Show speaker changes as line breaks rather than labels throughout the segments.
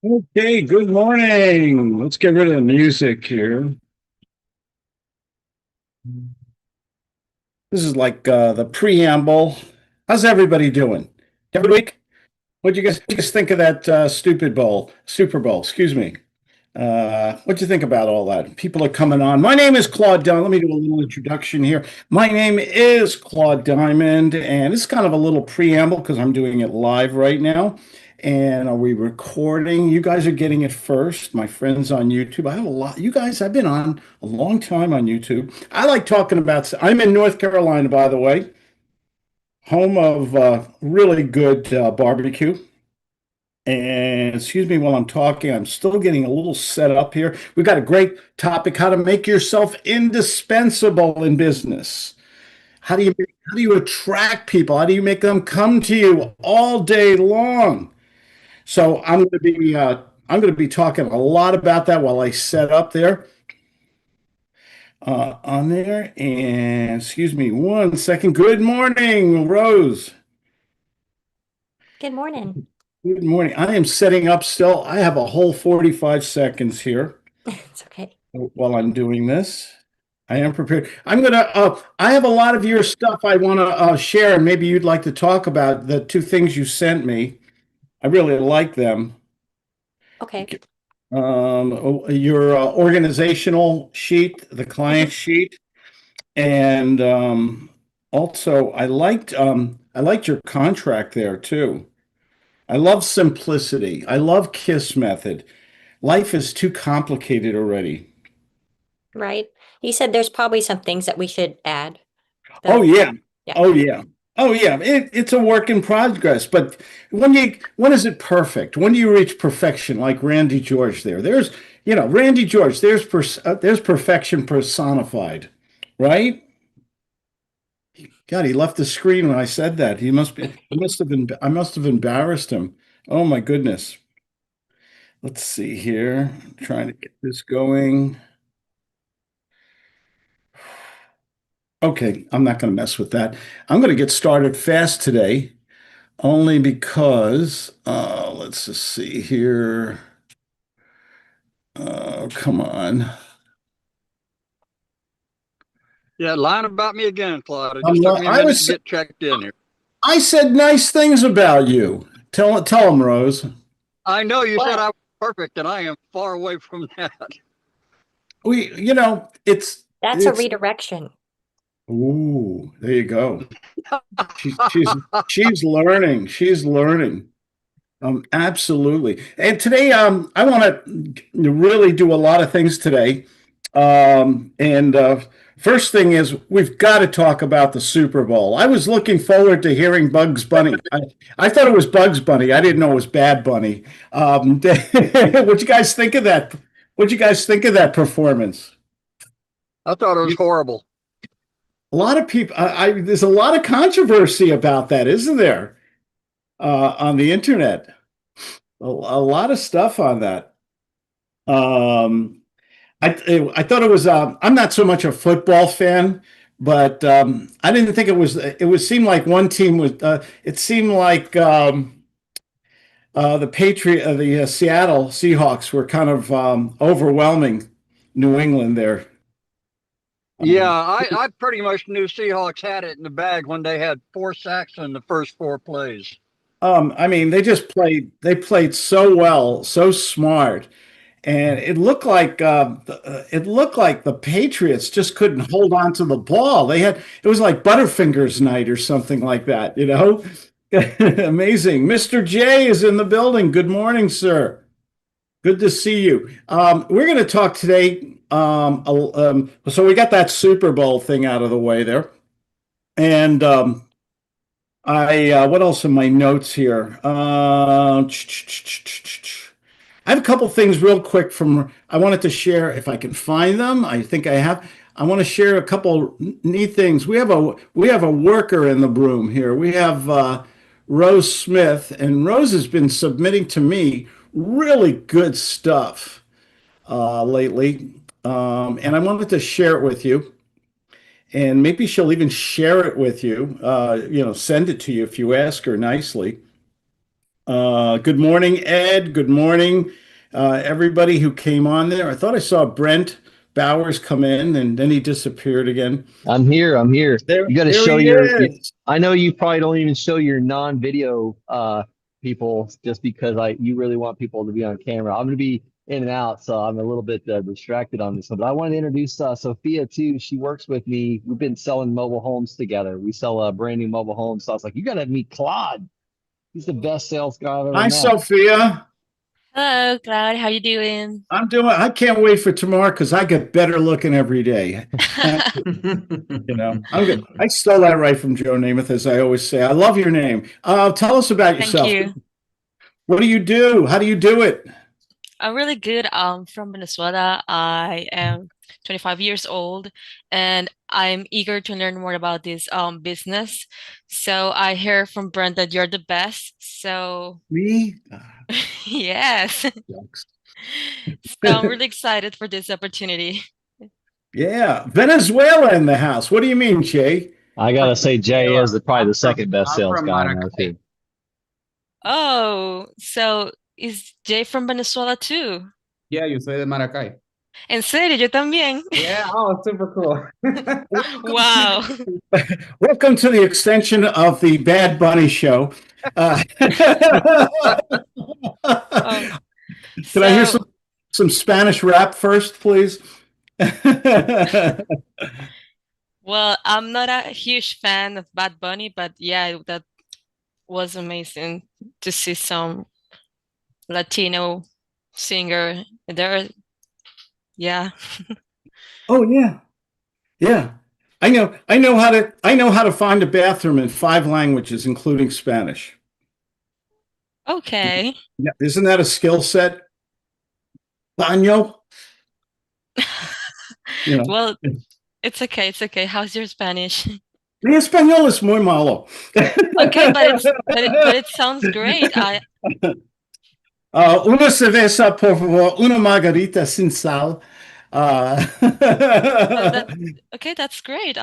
Okay, good morning. Let's get rid of the music here. This is like the preamble. How's everybody doing? Every week? What you guys think of that Super Bowl, excuse me. What do you think about all that? People are coming on. My name is Claude Diamond. Let me do a little introduction here. My name is Claude Diamond, and it's kind of a little preamble because I'm doing it live right now. And are we recording? You guys are getting it first. My friends on YouTube. I have a lot. You guys, I've been on a long time on YouTube. I like talking about. I'm in North Carolina, by the way, home of really good barbecue. And excuse me while I'm talking, I'm still getting a little set up here. We've got a great topic, how to make yourself indispensable in business. How do you attract people? How do you make them come to you all day long? So I'm going to be talking a lot about that while I set up there on there. And excuse me one second. Good morning, Rose.
Good morning.
Good morning. I am setting up still. I have a whole 45 seconds here.
It's okay.
While I'm doing this. I am prepared. I have a lot of your stuff I want to share, and maybe you'd like to talk about the two things you sent me. I really like them.
Okay.
Your organizational sheet, the client
Mhm.
sheet, and also I liked your contract there too. I love simplicity. I love KISS method. Life is too complicated already.
Right. You said there's probably some things that we should add,
Oh
though.
yeah.
Yeah.
Oh yeah. Oh yeah. It's a work in progress, but when is it perfect? When do you reach perfection? Like Randy George there. Randy George. There's perfection personified, right? God, he left the screen when I said that. I must have embarrassed him. Oh my goodness. Let's see here. Trying to get this going. Okay, I'm not going to mess with that. I'm going to get started fast today. Only because, let's just see here. Come on.
Yeah, lying about me again, Claude. It
I'm,
just took
li-
me a
I
minute to
was,
get checked in here.
I said nice things about you. Tell him, Rose.
I know you said
What?
I was perfect, and I am far away from that.
That's a
it's,
redirection.
ooh, there you go. She's learning. She's learning. Absolutely. And today, I want to really do a lot of things today. And first thing is, we've got to talk about the Super Bowl. I was looking forward to hearing Bugs Bunny. I thought it was Bugs Bunny. I didn't know it was Bad Bunny. What'd you guys think of that? What'd you guys think of that performance?
I thought it was horrible.
A lot of people, there's a lot of controversy about that, isn't there? On the internet, a lot of stuff on that. Um, I thought it was. I'm not so much a football fan, but I didn't think it was. It would seem like one team was. It seemed like the Seattle Seahawks were kind of overwhelming New England there.
Yeah,
Um,
I pretty much knew Seahawks had it in the bag when they had 4 sacks in the first 4 plays.
I mean, they just played. They played so well, so smart, and it looked like the Patriots just couldn't hold on to the ball. It was like Butterfingers night or something like that, you know? Amazing. Mr. J is in the building. Good morning, sir. Good to see you. We're going to talk today. So we got that Super Bowl thing out of the way there. And what else in my notes here? I have a couple things real quick I wanted to share if I can find them. I think I have. I want to share a couple neat things. We have a worker in the room here. We have Rose Smith, and Rose has been submitting to me really good stuff lately, and I wanted to share it with you. And maybe she'll even share it with you. Send it to you if you ask her nicely. Good morning, Ed. Good morning, everybody who came on there. I thought I saw Brent Bowers come in and then he disappeared again.
I'm here. I'm here.
There,
You got to
there
show
he is.
I know you probably don't even show your non-video people just because you really want people to be on camera. I'm going to be in and out, so I'm a little bit distracted on this one. But I wanted to introduce Sophia too. She works with me. We've been selling mobile homes together. We sell brand new mobile homes. So I was like, you got to meet Claude. He's the best sales guy I've ever
Hi,
met.
Sophia.
Hello, Claude. How you doing?
I can't wait for tomorrow because I get better looking every day. I'm good. I stole that right from Joe Namath, as I always say. I love your name. Tell us about
Thank
yourself.
you.
What do you do? How do you do it?
I'm really good. I'm from Venezuela. I am 25 years old and I'm eager to learn more about this business. So I hear from Brent that you're the best. So
Me?
yes.
Jokes.
So I'm really excited for this opportunity.
Yeah, Venezuela in the house. What do you mean, Jay?
I got to say, Jay is probably the second best
I'm
sales
from
guy I know
Maracay.
too.
Oh, so is Jay from Venezuela too?
Yeah, yo soy de Maracay.
En serio, yo también.
Yeah, oh, super cool.
Wow.
Welcome to the extension of the Bad Bunny show. Uh,
Oh,
Can I hear
so
some Spanish rap first, please?
well, I'm not a huge fan of Bad Bunny, but yeah, that was amazing to see some Latino singer there. Yeah.
Oh yeah, yeah. I know how to find a bathroom in 5 languages, including Spanish.
Okay.
Yeah, isn't that a skill set? Baño, you know.
Well, it's okay. It's okay. How's your Spanish?
Mi español es muy malo.
Okay, but it sounds great. I
Una cerveza, por favor, una margarita sin sal. Uh,
that okay, that's great.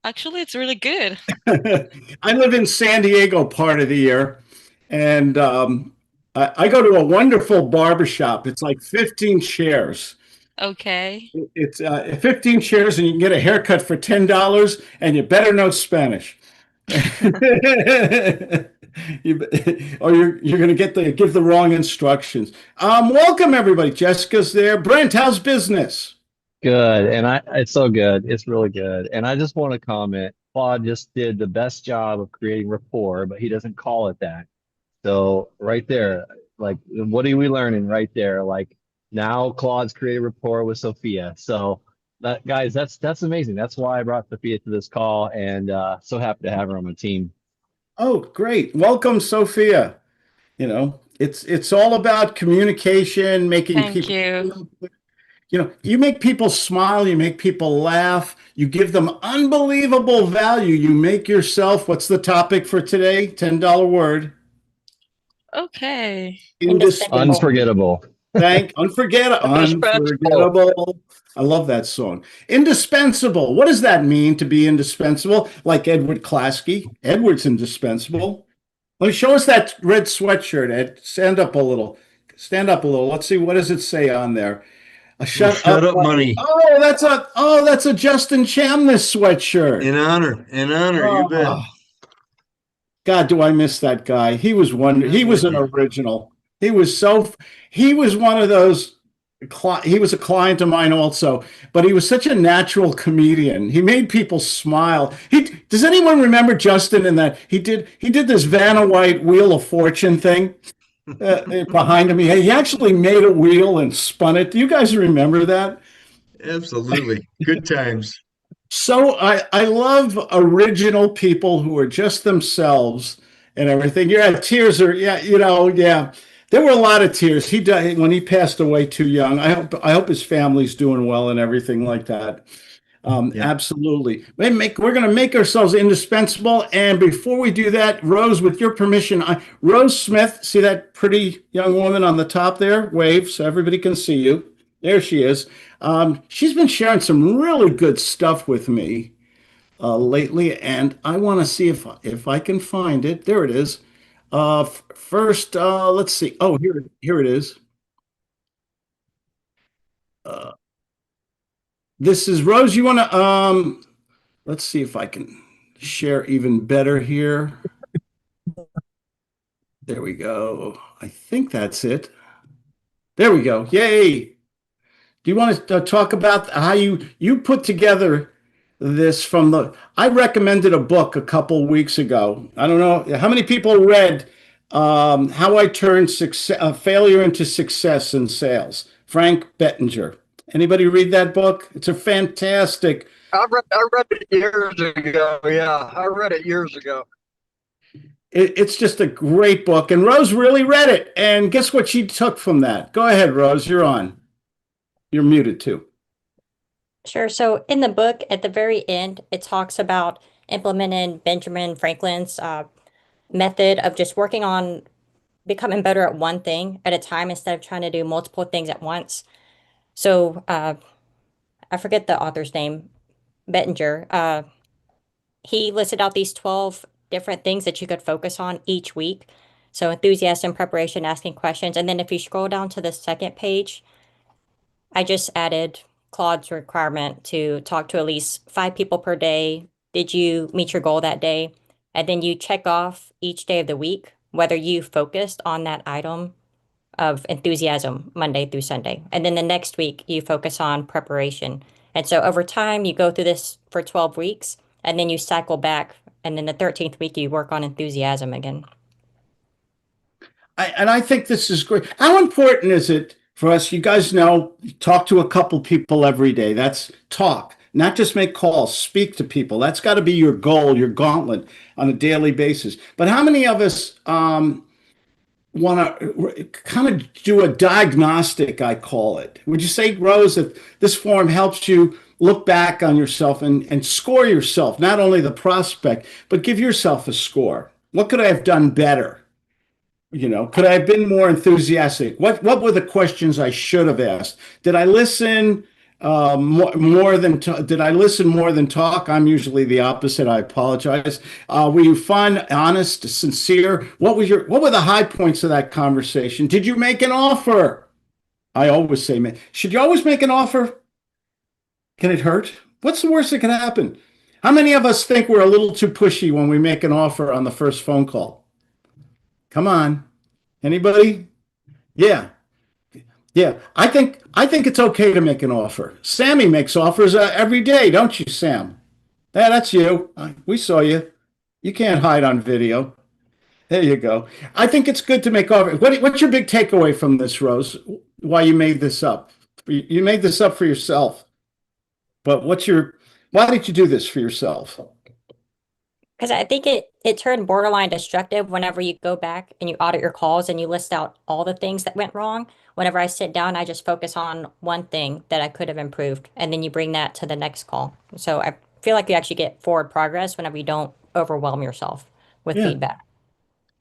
Actually, it's really good.
I live in San Diego part of the year, and I go to a wonderful barber shop. It's like 15 chairs.
Okay.
It's 15 chairs, and you can get a haircut for $10, and you better know Spanish. You, or you're going to give the wrong instructions. Welcome everybody. Jessica's there. Brent, how's business?
Good. And it's so good. It's really good. And I just want to comment, Claude just did the best job of creating rapport, but he doesn't call it that. So right there, like what are we learning right there? Like now Claude's created rapport with Sophia. So that guys, that's amazing. That's why I brought Sophia to this call and so happy to have her on my team.
Oh, great. Welcome, Sophia. It's all about communication, making
Thank
people,
you.
you make people smile, you make people laugh, you give them unbelievable value. You make yourself, what's the topic for today? $10 word.
Okay.
Indispensable.
Unforgettable.
Unforgettable. I love that song. Indispensable. What does that mean to be indispensable? Like Edward Klasky. Edward's indispensable. Let me show us that red sweatshirt, Ed. Stand up a little. Stand up a little. Let's see. What does it say on there? Shut up,
money.
That's a Justin Chamness sweatshirt.
In honor, you bet.
Oh, God, do I miss that guy? He was He was an original. He was he was one of those. He was a client of mine also, but he was such a natural comedian. He made people smile. Does anyone remember Justin in that he did this Vanna White Wheel of Fortune thing behind him? He actually made a wheel and spun it. Do you guys remember that?
Absolutely. Good times.
So I love original people who are just themselves and everything. Yeah, tears are yeah. There were a lot of tears. He died when he passed away too young. I hope his family's doing well and everything like that.
Yeah.
Absolutely. We're going to make ourselves indispensable. And before we do that, Rose, with your permission, Rose Smith, see that pretty young woman on the top there? Wave so everybody can see you. There she is. She's been sharing some really good stuff with me lately, and I want to see if I can find it. There it is. First, let's see. Oh, here it is. Uh, this is Rose. You want to let's see if I can share even better here. There we go. I think that's it. There we go. Yay. Do you want to talk about how you put together this from the I recommended a book a couple weeks ago. I don't know how many people read How I Turned Failure into Success in Sales. Frank Bettinger. Anybody read that book? It's a fantastic.
I read it years ago. Yeah, I read it years ago.
It's just a great book, and Rose really read it. And guess what she took from that? Go ahead, Rose. You're on. You're muted too.
Sure. So in the book, at the very end, it talks about implementing Benjamin Franklin's method of just working on becoming better at one thing at a time instead of trying to do multiple things at once. So I forget the author's name, Bettinger. He listed out these 12 different things that you could focus on each week. So enthusiasm, preparation, asking questions. And then if you scroll down to the second page, I just added Claude's requirement to talk to at least 5 people per day. Did you meet your goal that day? And then you check off each day of the week whether you focused on that item of enthusiasm Monday through Sunday. And then the next week you focus on preparation. And so over time you go through this for 12 weeks and then you cycle back and then the 13th week you work on enthusiasm again.
And I think this is great. How important is it for us? You guys know, talk to a couple people every day. That's talk, not just make calls, speak to people. That's got to be your goal, your gauntlet on a daily basis. But how many of us want to kind of do a diagnostic, I call it? Would you say, Rose, that this form helps you look back on yourself and score yourself, not only the prospect, but give yourself a score? What could I have done better? Could I have been more enthusiastic? What were the questions I should have asked? Did I listen did I listen more than talk? I'm usually the opposite. I apologize. Were you fun, honest, sincere? What were the high points of that conversation? Did you make an offer? I always say, man, should you always make an offer? Can it hurt? What's the worst that can happen? How many of us think we're a little too pushy when we make an offer on the first phone call? Come on. Anybody? Yeah. Yeah. I think it's okay to make an offer. Sammy makes offers every day, don't you, Sam? Yeah, that's you. We saw you. You can't hide on video. There you go. I think it's good to make offers. What's your big takeaway from this, Rose? Why you made this up? You made this up for yourself. But why did you do this for yourself?
Because I think it turned borderline destructive whenever you go back and you audit your calls and you list out all the things that went wrong. Whenever I sit down, I just focus on one thing that I could have improved, and then you bring that to the next call. So I feel like you actually get forward progress whenever you don't overwhelm yourself with
Yeah.
feedback.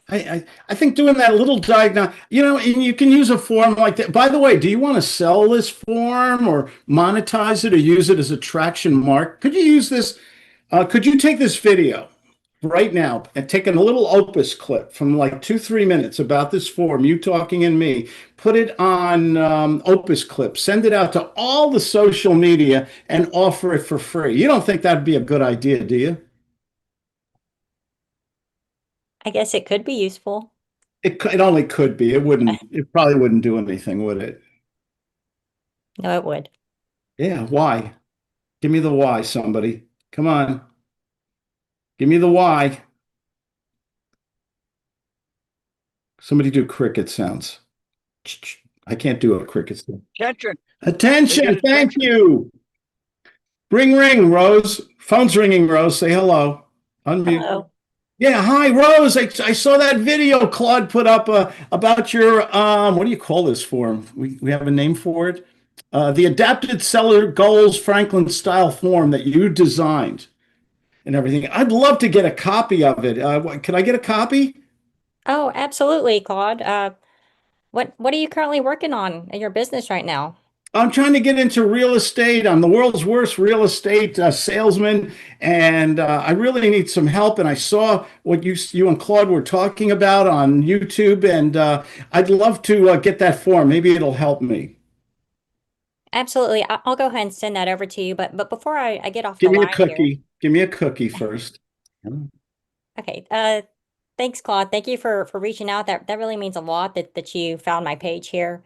I think doing that little diagnostic, and you can use a form like that. By the way, do you want to sell this form or monetize it or use it as a traction mark? Could you use this? Could you take this video right now and take a little Opus clip from like 2-3 minutes about this form, you talking and me, put it on Opus clip, send it out to all the social media and offer it for free? You don't think that'd be a good idea, do you?
I guess it could be useful.
It only could be. It probably wouldn't do anything, would it?
No, it would.
Yeah, why? Give me the why, somebody. Come on. Give me the why. Somebody do cricket sounds. I can't do a cricket sound.
Attention.
Attention,
They get
thank
attention.
you. Ring, Rose. Phone's ringing, Rose. Say hello. Unmute.
Hello.
Yeah, hi, Rose. I saw that video Claude put up about your what do you call this form? We have a name for it. The adapted seller goals Franklin style form that you designed and everything. I'd love to get a copy of it. Can I get a copy?
Oh, absolutely, Claude. What are you currently working on in your business right now?
I'm trying to get into real estate. I'm the world's worst real estate salesman, and I really need some help. And I saw what you and Claude were talking about on YouTube, and I'd love to get that form. Maybe it'll help me.
Absolutely. I'll go ahead and send that over to you. But before I get off the
Give me a
line here,
cookie. Give me a cookie first.
okay. Thanks, Claude. Thank you for reaching out. That really means a lot that you found my page here.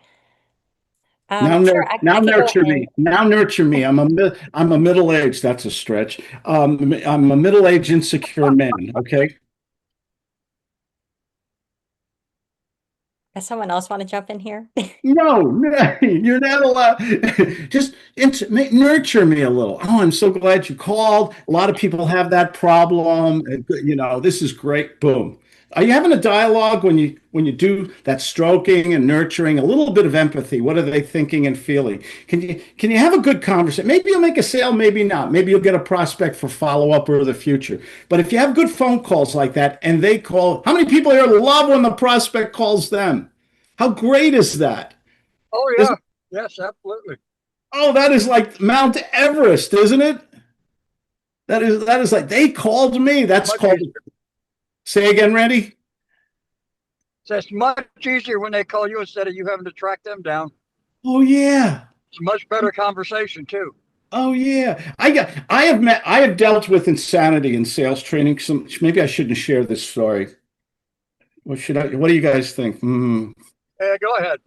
Sure,
Now
I can go
nurture
ahead.
me. Now nurture me. I'm a middle aged. That's a stretch. I'm a middle aged insecure man. Okay.
Does someone else want to jump in here?
No, no, you're not allowed. Just nurture me a little. Oh, I'm so glad you called. A lot of people have that problem. You know, this is great. Boom. Are you having a dialogue when you do that stroking and nurturing, a little bit of empathy? What are they thinking and feeling? Can you have a good conversation? Maybe you'll make a sale, maybe not. Maybe you'll get a prospect for follow-up or the future. But if you have good phone calls like that and they call, how many people here love when the prospect calls them? How great is that?
Oh
Is-
yeah, yes, absolutely.
oh, that is like Mount Everest, isn't it? That is like they called me. That's
Much
called.
easier.
Say again, Randy.
So it's much easier when they call you instead of you having to track them down.
Oh yeah.
It's a much better conversation too.
Oh yeah. I have dealt with insanity in sales training. Maybe I shouldn't share this story. What do you guys think?
Go ahead,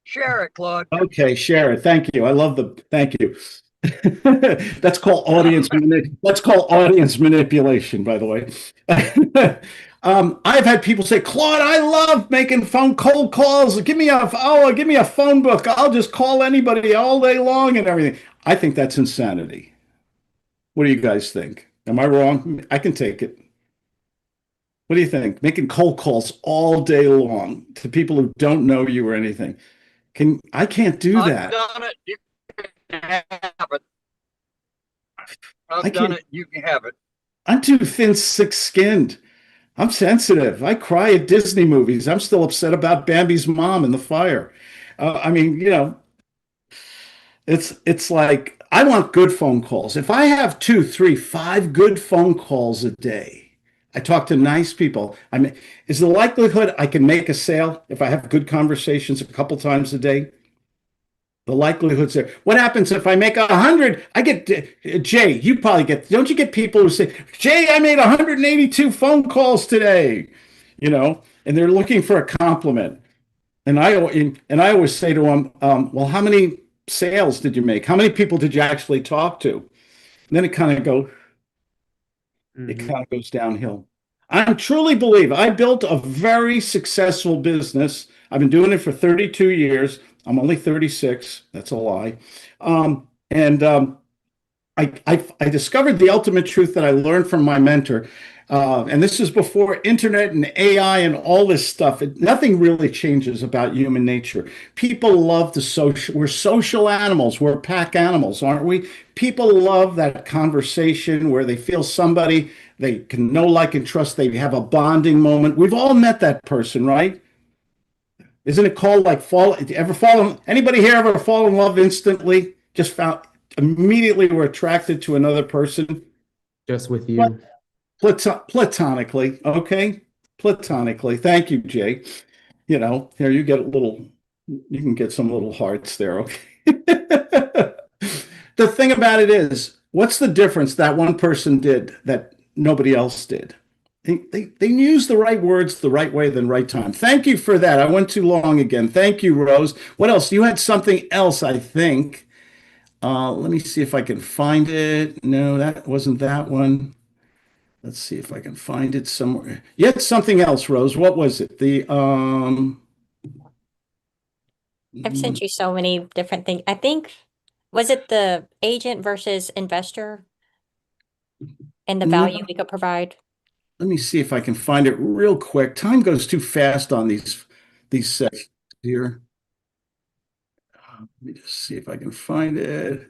share it, Claude.
Okay, share it. Thank you. Thank you. That's called audience manipulation, by the way. I've had people say, Claude, I love making cold calls. Give me a phone book. I'll just call anybody all day long and everything. I think that's insanity. What do you guys think? Am I wrong? I can take it. What do you think? Making cold calls all day long to people who don't know you or anything. I can't do
I've
that.
done it. You can have it.
I
I've done
can't.
it. You can have it.
I'm too thin, thick-skinned. I'm sensitive. I cry at Disney movies. I'm still upset about Bambi's mom in the fire. I mean, it's like I want good phone calls. If I have 2, 3, 5 good phone calls a day, I talk to nice people. I mean, is the likelihood I can make a sale if I have good conversations a couple times a day? The likelihood's there. What happens if I make 100? I get Jay. You probably get. Don't you get people who say, "Jay, I made 182 phone calls today," and they're looking for a compliment. And I always say to them, "Well, how many sales did you make? How many people did you actually talk to?" And then it kind of goes downhill. I truly believe I built a very successful business. I've been doing it for 32 years. I'm only 36. That's a lie. And I discovered the ultimate truth that I learned from my mentor. And this is before internet and AI and all this stuff. Nothing really changes about human nature. People love the social. We're social animals. We're pack animals, aren't we? People love that conversation where they feel somebody they can know, like, and trust. They have a bonding moment. We've all met that person, right? Isn't it called like anybody here ever fall in love instantly? Just found immediately were attracted to another person.
Just with you.
Platonically, okay? Platonically. Thank you, Jay. Here you can get some little hearts there, okay? The thing about it is, what's the difference that one person did that nobody else did? They used the right words the right way, the right time. Thank you for that. I went too long again. Thank you, Rose. What else? You had something else, I think. Let me see if I can find it. No, that wasn't that one. Let's see if I can find it somewhere. You had something else, Rose. What was it?
I've sent you so many different things. I think, was it the agent versus investor and the value we could provide?
Let me see if I can find it real quick. Time goes too fast on these sessions here. Let me just see if I can find it.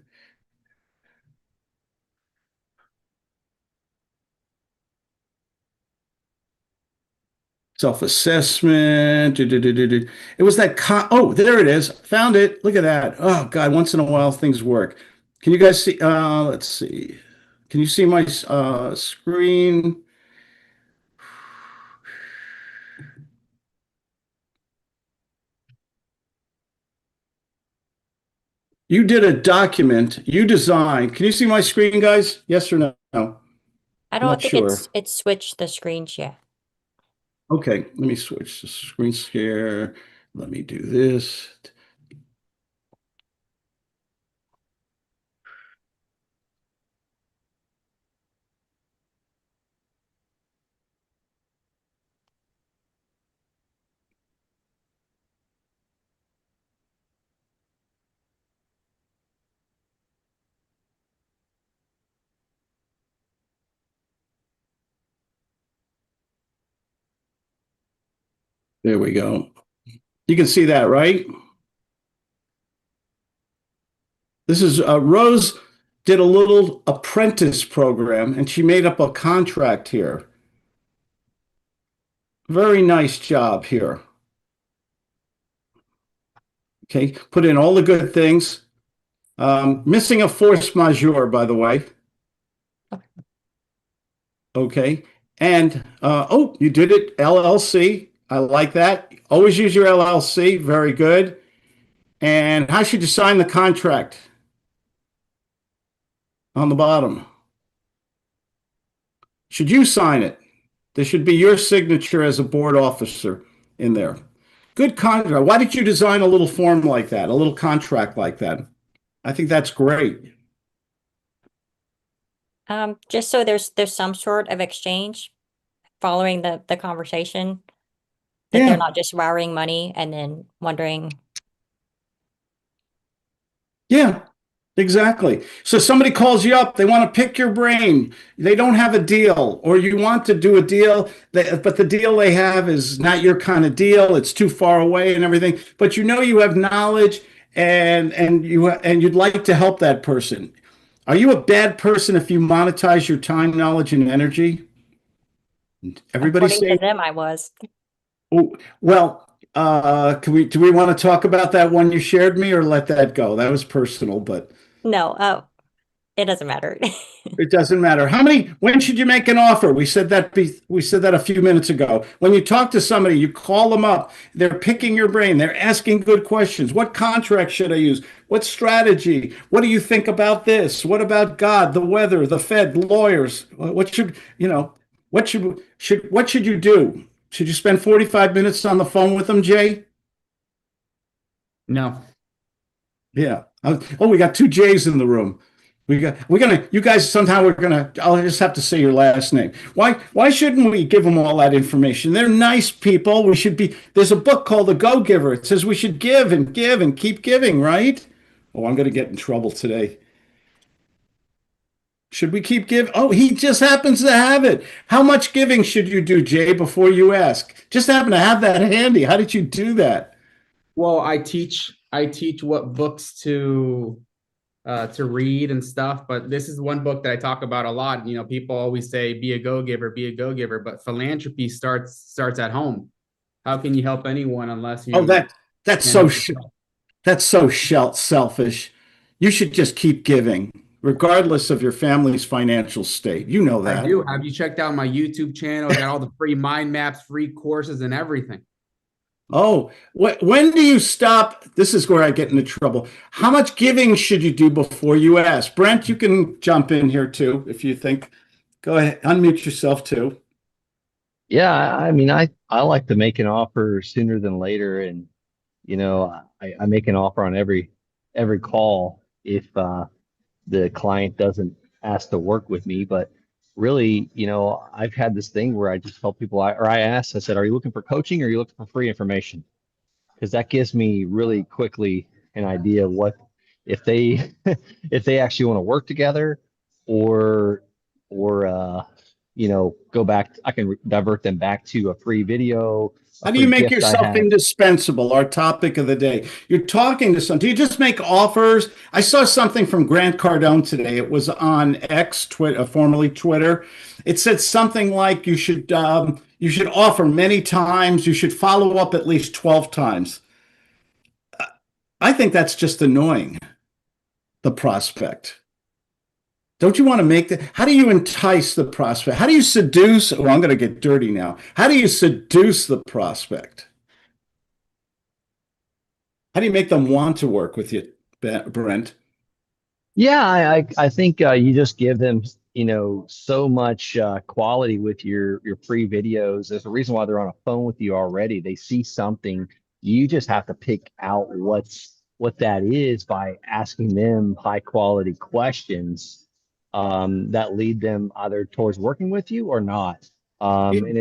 Self-assessment. It was that oh, there it is. Found it. Look at that. Oh God, once in a while things work. Can you guys see? Let's see. Can you see my screen? You did a document. You designed. Can you see my screen, guys? Yes or no?
I
Not
don't think
sure.
it's switched the screens yet.
Okay, let me switch the screen share. Let me do this. There we go. You can see that, right? This is Rose did a little apprentice program and she made up a contract here. Very nice job here. Okay, put in all the good things. Missing a force majeure, by the way. Okay, and oh, you did it, LLC. I like that. Always use your LLC. Very good. And how should you sign the contract? On the bottom. Should you sign it? There should be your signature as a board officer in there. Good contract. Why did you design a little form like that, a little contract like that? I think that's great.
Just so there's some sort of exchange following the conversation, that
Yeah.
they're not just wiring money and then wondering.
Yeah, exactly. So somebody calls you up, they want to pick your brain. They don't have a deal, or you want to do a deal, but the deal they have is not your kind of deal. It's too far away and everything. But you know you have knowledge and you'd like to help that person. Are you a bad person if you monetize your time, knowledge, and energy? Everybody
According
say,
to them, I was.
oh, well, do we want to talk about that one you shared me or let that go? That was personal, but
No, it doesn't matter.
it doesn't matter. When should you make an offer? We said that a few minutes ago. When you talk to somebody, you call them up. They're picking your brain. They're asking good questions. What contract should I use? What strategy? What do you think about this? What about God, the weather, the Fed, lawyers? What should you do? Should you spend 45 minutes on the phone with them, Jay?
No.
Yeah. Oh, we got two J's in the room. You guys, I'll just have to say your last name. Why shouldn't we give them all that information? They're nice people. There's a book called The Go-Giver. It says we should give and keep giving, right? Oh, I'm going to get in trouble today. Should we keep giving? Oh, he just happens to have it. How much giving should you do, Jay, before you ask? Just happen to have that handy. How did you do that?
Well, I teach what books to read and stuff, but this is one book that I talk about a lot. You know, people always say be a go-giver, but philanthropy starts at home. How can you help anyone unless you
That's so selfish. You should just keep giving, regardless of your family's financial state. You know that.
I do. Have you checked out my YouTube channel? I got all the free mind maps, free courses, and everything.
Oh, when do you stop? This is where I get into trouble. How much giving should you do before you ask? Brent, you can jump in here too if you think. Go ahead, unmute yourself too.
Yeah, I mean, I like to make an offer sooner than later, and you know, I make an offer on every call if the client doesn't ask to work with me. But really, you know, I've had this thing where I just tell people, I said, are you looking for coaching or are you looking for free information? Because that gives me really quickly an idea of what if they if they actually want to work together or you know, go back. I can divert them back to a free video.
How do you make yourself indispensable? Our topic of the day. You're talking to someone. Do you just make offers? I saw something from Grant Cardone today. It was on X, Twitter, formerly Twitter. It said something like you should You should offer many times. You should follow up at least 12 times. I think that's just annoying, the prospect. Don't you want to make the, how do you entice the prospect? How do you seduce? Oh, I'm going to get dirty now. How do you seduce the prospect? How do you make them want to work with you, Brent?
Yeah, I think you just give them, so much quality with your free videos. There's a reason why they're on a phone with you already. They see something. You just have to pick out what that is by asking them high quality questions that lead them either towards working with you or not. And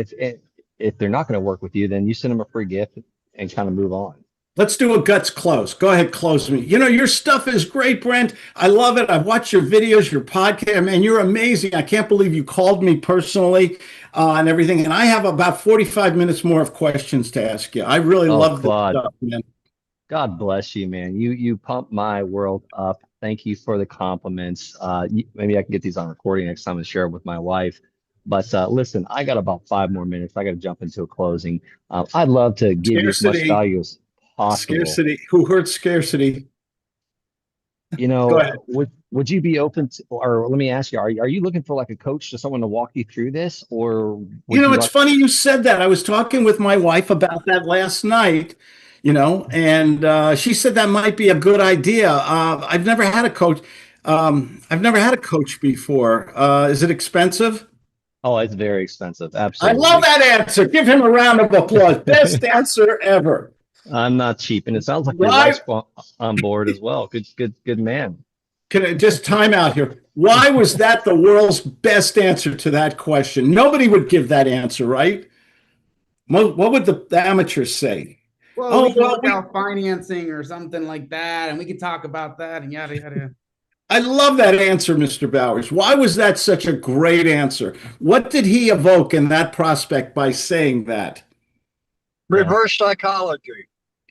if they're not going to work with you, then you send them a free gift and kind of move on.
Let's do a guts close. Go ahead, close me. Your stuff is great, Brent. I love it. I've watched your videos, your podcast. Man, you're amazing. I can't believe you called me personally and everything. And I have about 45 minutes more of questions to ask you. I really
Oh,
love this
Claude.
stuff, man.
God bless you, man. You pump my world up. Thank you for the compliments. Maybe I can get these on recording next time and share it with my wife. But listen, I got about 5 more minutes. I got to jump into a closing. I'd love to give you as much
Scarcity,
value as possible.
scarcity. Who hurts scarcity?
You
Go ahead.
know, would you be open to, or let me ask you, are you looking for like a coach to someone to walk you through this, or would you
It's
like?
funny you said that. I was talking with my wife about that last night, and she said that might be a good idea. I've never had a coach. I've never had a coach before. Is it expensive?
Oh, it's very expensive.
I love
Absolutely.
that answer. Give him a round of applause. Best answer ever.
I'm not cheap, and it sounds like your
Why?
wife's on board as well. Good man.
Can I just time out here? Why was that the world's best answer to that question? Nobody would give that answer, right? What would the amateurs say?
Well,
Oh,
we can
well,
work out financing or something like that, and we can talk about that and yada yada.
I love that answer, Mr. Bowers. Why was that such a great answer? What did he evoke in that prospect by saying that?
Yeah.
Reverse psychology.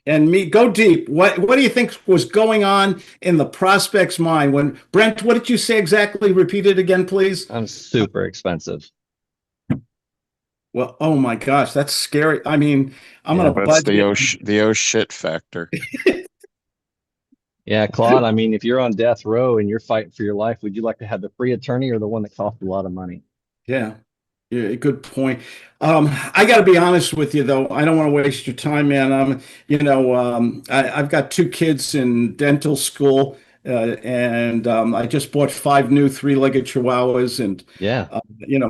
And me, go deep. What do you think was going on in the prospect's mind when Brent? What did you say exactly? Repeat it again, please.
I'm super expensive.
Well, oh my gosh, that's scary. I mean, I'm
Yeah.
gonna
That's
budget.
the oh shit factor.
Yeah, Claude, I mean, if you're on death row and you're fighting for your life, would you like to have the free attorney or the one that costs a lot of money?
Yeah, yeah, good point. I got to be honest with you, though. I don't want to waste your time, man. I've got two kids in dental school, and I just bought five new three-legged Chihuahuas, and
Yeah.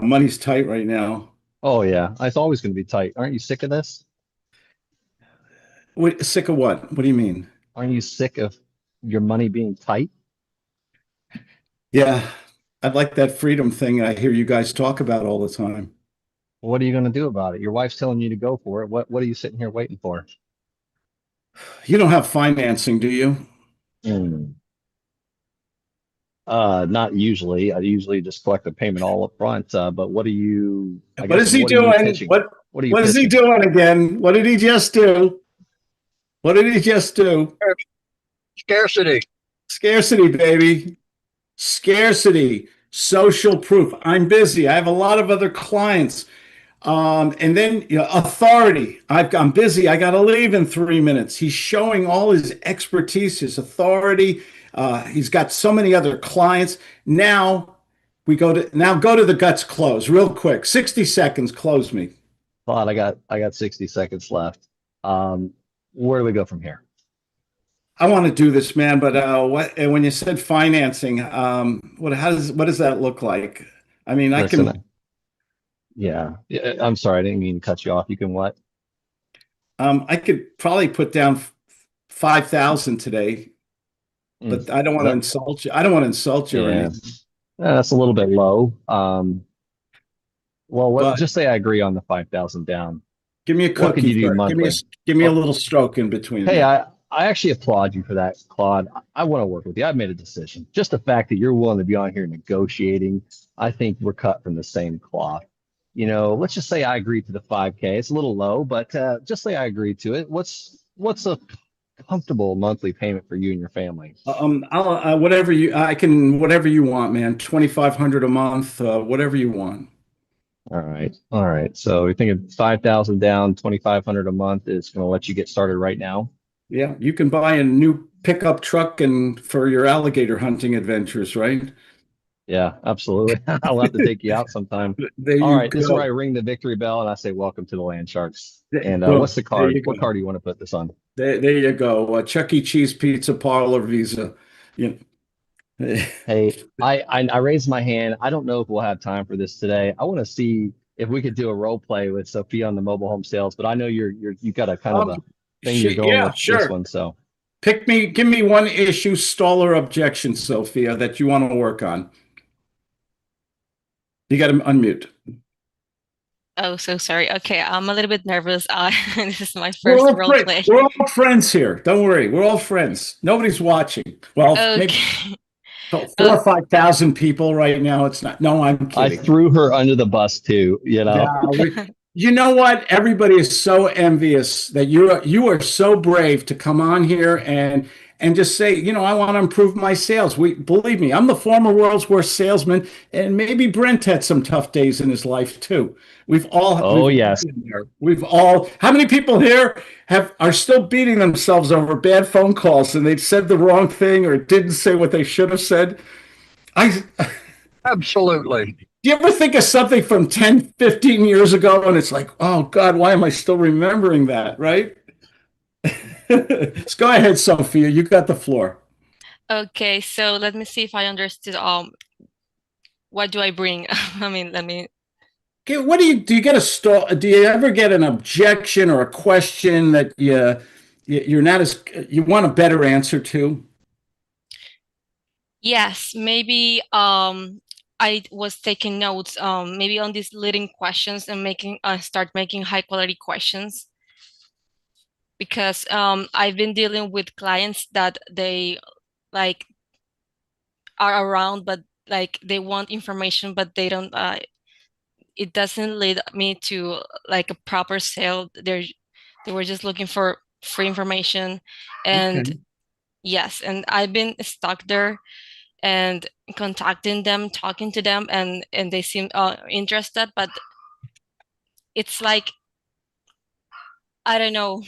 money's tight right now.
Oh, yeah. It's always going to be tight. Aren't you sick of this?
Sick of what? What do you mean?
Aren't you sick of your money being tight?
Yeah, I'd like that freedom thing I hear you guys talk about all the time.
What are you going to do about it? Your wife's telling you to go for it. What are you sitting here waiting for?
You don't have financing, do you?
Hmm. Not usually. I usually just collect the payment all up front. But what are you, I
What
guess,
is he
what are you
doing?
pitching?
What
What are you
what is he
pitching?
doing again? What did he just do? What did he just do?
Scarcity.
Scarcity, baby. Scarcity. Social proof. I'm busy. I have a lot of other clients. And then authority. I'm busy. I got to leave in 3 minutes. He's showing all his expertise, his authority. He's got so many other clients. Now go to the guts close real quick. 60 seconds. Close me.
Claude, I got 60 seconds left. Where do we go from here?
I want to do this, man, but and when you said financing, what does that look like? I mean, I
Listen,
can
yeah, I'm sorry, I didn't mean to cut you off. You can what?
I could probably put down 5,000 today,
Mm.
but I don't want to
That,
insult you. I don't want to insult you or
yeah,
anything.
that's a little bit low. Well, what?
But
Just say I agree on the 5,000 down.
give me a
What could
cookie
you do
first.
monthly?
Give me a
Oh,
little stroke in between
hey,
there.
I actually applaud you for that, Claude. I want to work with you. I've made a decision. Just the fact that you're willing to be on here negotiating, I think we're cut from the same cloth. Let's just say I agree to the 5K. It's a little low, but just say I agree to it. What's a comfortable monthly payment for you and your family?
Whatever you want, man. 2,500 a month, whatever you want.
All right. All right. So you're thinking 5,000 down, 2,500 a month is going to let you get started right now.
Yeah, you can buy a new pickup truck and for your alligator hunting adventures, right?
Yeah, absolutely. I'll have to take you out sometime.
There
All
you
right. This is where I
go.
ring the victory bell and I say, welcome to the Land Sharks. And what's
Boom.
the
There
card?
you
What
go.
card do you want to put this on?
There you go. Chuck E. Cheese Pizza Parlor Visa. You
Hey, I raised my hand. I don't know if we'll have time for this today. I want to see if we could do a role play with Sophia on the mobile home sales, but I know you got a kind of
um,
a thing you're going
yeah,
with this
sure.
one. So
Give me one issue, stall or objection, Sophia, that you want to work on. You got to unmute.
Oh, so sorry. Okay, I'm a little bit nervous. This is my
We're
first
all
role
friends.
play.
We're all friends here. Don't worry. We're all friends. Nobody's watching. Well, maybe
Okay.
four
Oh,
or 5,000 people right now. It's not. No, I'm
I
kidding.
threw her under the bus too, you know.
Yeah, you know what? Everybody is so envious that you are so brave to come on here and just say, I want to improve my sales. We believe me, I'm the former world's worst salesman, and maybe Brent had some tough days in his life too.
Oh
We've all
yes.
been there. We've all. How many people here are still beating themselves over bad phone calls and they've said the wrong thing or didn't say what they should have said? I
Absolutely.
Do you ever think of something from 10, 15 years ago and it's like, oh God, why am I still remembering that, right? Let's go ahead, Sophia. You got the floor.
okay. So let me see if I understood. What do I bring? I mean, let me.
Okay, what do you get a stall? Do you ever get an objection or a question that you're not as you want a better answer to?
Yes, maybe. I was taking notes. Maybe on these leading questions and start making high quality questions because I've been dealing with clients that they like are around, but like they want information, but they don't. It doesn't lead me to like a proper sale. They were just looking for free information, and
Okay.
yes, and I've been stuck there and contacting them, talking to them, and they seem interested, but it's like I don't know.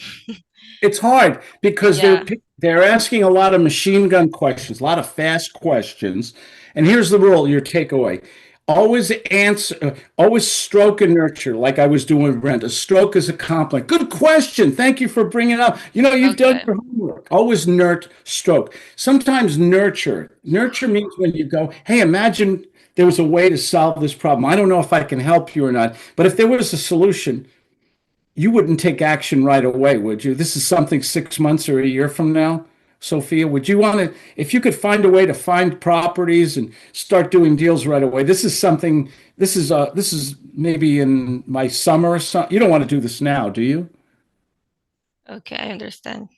It's hard because
Yeah.
they're asking a lot of machine gun questions, a lot of fast questions. And here's the rule, your takeaway. Always stroke and nurture, like I was doing with Brent. A stroke is a compliment. Good question. Thank you for bringing it up. You've done
Okay.
your homework. Always stroke. Sometimes nurture. Nurture means when you go, hey, imagine there was a way to solve this problem. I don't know if I can help you or not, but if there was a solution, you wouldn't take action right away, would you? This is something 6 months or a year from now, Sophia. Would you want to, if you could find a way to find properties and start doing deals right away? This is maybe in my summer or something. You don't want to do this now, do you?
Okay, I understand.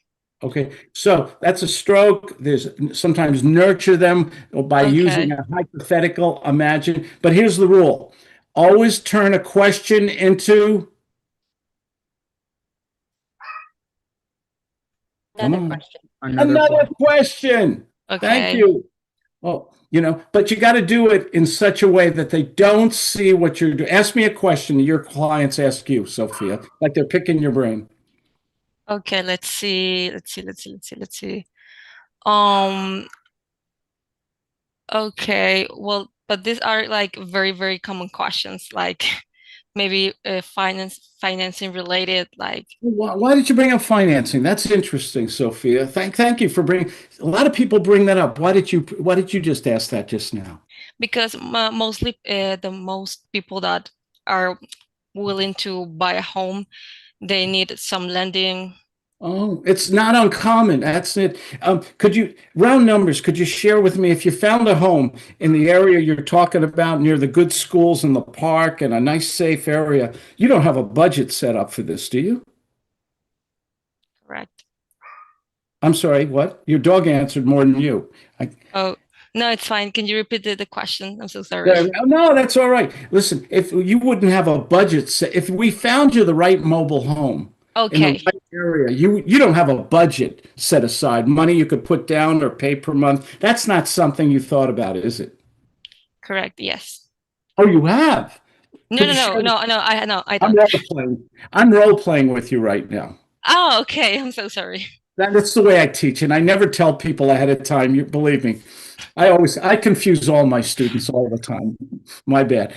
Okay, so that's a stroke. There's sometimes nurture them by using
Okay.
a hypothetical imagine. But here's the rule. Always turn a question into, come
Another
on.
question.
Another
Another
question.
question. Thank
Okay.
you. Well, but you got to do it in such a way that they don't see what you're doing. Ask me a question that your clients ask you, Sophia, like they're picking your brain.
Okay, let's see. Let's see. Um, okay. Well, but these are like very, very common questions, like maybe financing related, like
Why did you bring up financing? That's interesting, Sophia. Thank you for bringing. A lot of people bring that up. Why did you just ask that just now?
because mostly the most people that are willing to buy a home, they need some lending.
Oh, it's not uncommon. That's it. Round numbers, could you share with me if you found a home in the area you're talking about near the good schools and the park and a nice safe area? You don't have a budget set up for this, do you?
Correct.
I'm sorry, what? Your dog answered more than you. I,
Oh, no, it's fine. Can you repeat the question? I'm so sorry.
yeah, no, that's all right. Listen, if you wouldn't have a budget set, if we found you the right mobile home in the
Okay,
right area, you don't have a budget set aside, money you could put down or pay per month. That's not something you thought about, is it?
correct. Yes.
Oh, you have.
No,
Could
no,
you
no,
share?
no, no, I no, I
I'm
don't.
role playing. I'm role playing with you right now.
Oh, okay. I'm so sorry.
That's the way I teach, and I never tell people ahead of time. You believe me. I confuse all my students all the time. My bad.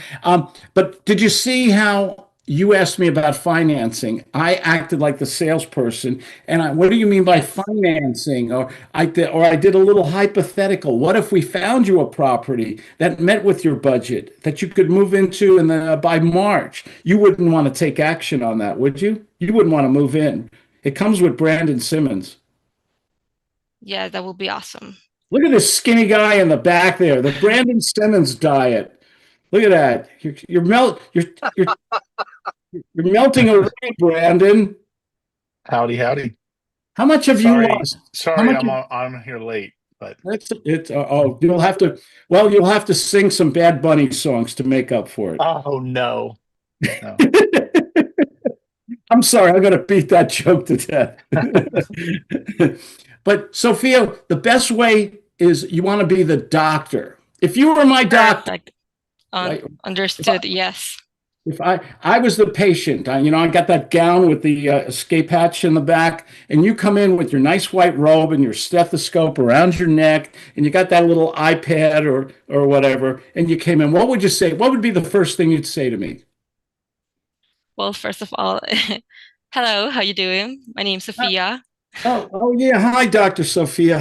But did you see how you asked me about financing? I acted like the salesperson, and what do you mean by
Yes.
financing? Or I did a little hypothetical. What if we found you a property that met with your budget that you could move into, and by March you wouldn't want to take action on that, would you? You wouldn't want to move in. It comes with Brandon Simmons.
Yeah, that would be awesome.
Look at this skinny guy in the back there, the Brandon Simmons diet. Look at that. You're melting away, Brandon.
Howdy, howdy.
How much have you
Sorry,
lost? How
sorry,
much?
I'm here late, but
You'll have to. Well, you'll have to sing some Bad Bunny songs to make up for it.
oh no, no.
I'm sorry, I'm going to beat that joke to death. But Sophia, the best way is you want to be the doctor. If you were my doctor,
Perfect.
right?
Understood. Yes.
If I was the patient, I got that gown with the escape hatch in the back, and you come in with your nice white robe and your stethoscope around your neck, and you got that little iPad or whatever, and you came in, what would you say? What would be the first thing you'd say to me?
Well, first of all, hello, how you doing? My name's Sophia.
Oh yeah, hi, Dr. Sophia.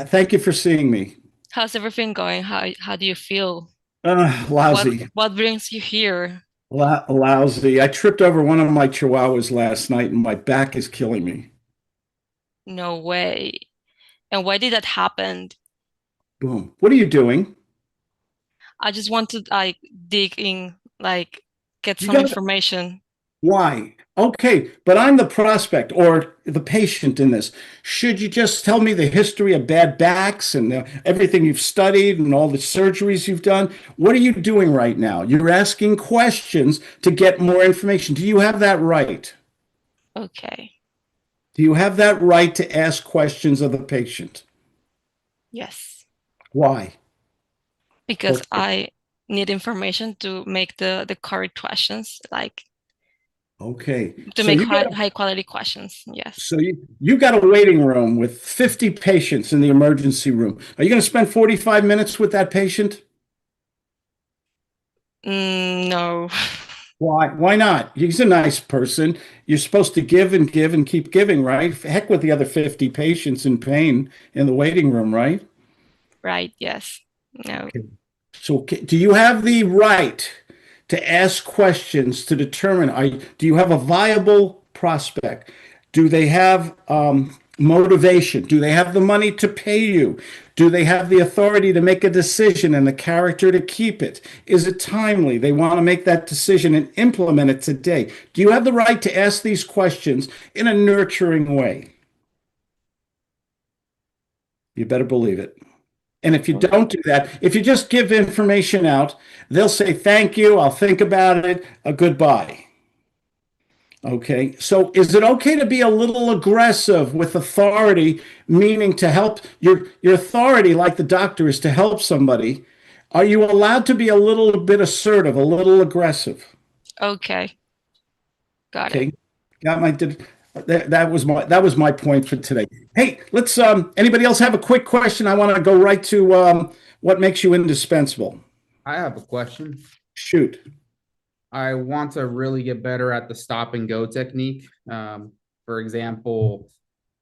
Thank you for seeing me.
How's everything going? How do you feel?
Lousy.
What brings you here?
Lousy. I tripped over one of my chihuahuas last night, and my back is killing me.
No way. And why did that happen?
Boom. What are you doing?
I just want to dig in, get
You
some
got
information.
Why? Okay, but I'm the prospect or the patient in this. Should you just tell me the history of bad backs and everything you've studied and all the surgeries you've done? What are you doing right now? You're asking questions to get more information. Do you have that right?
Okay.
Do you have that right to ask questions of the patient?
Yes.
Why?
Because
Okay.
I need information to make the correct questions,
Okay.
to
So
make
you got
high quality questions. Yes.
so you got a waiting room with 50 patients in the emergency room. Are you going to spend 45 minutes with that patient?
No.
Why? Why not? He's a nice person. You're supposed to give and keep giving, right? Heck with the other 50 patients in pain in the waiting room, right?
Right. Yes. No.
So, do you have the right to ask questions to determine, do you have a viable prospect? Do they have motivation? Do they have the money to pay you? Do they have the authority to make a decision and the character to keep it? Is it timely? They want to make that decision and implement it today. Do you have the right to ask these questions in a nurturing way? You better believe it. And if you don't do that, if you just give information out, they'll say, thank you, I'll think about it, a goodbye. Okay, so is it okay to be a little aggressive with authority, meaning to help your authority, like the doctor, is to help somebody? Are you allowed to be a little bit assertive, a little aggressive?
Okay. Got it.
Okay, got my that was my point for today. Hey, let's anybody else have a quick question? I want to go right to what makes you indispensable.
I have a question.
Shoot.
I want to really get better at the stop and go technique. For example,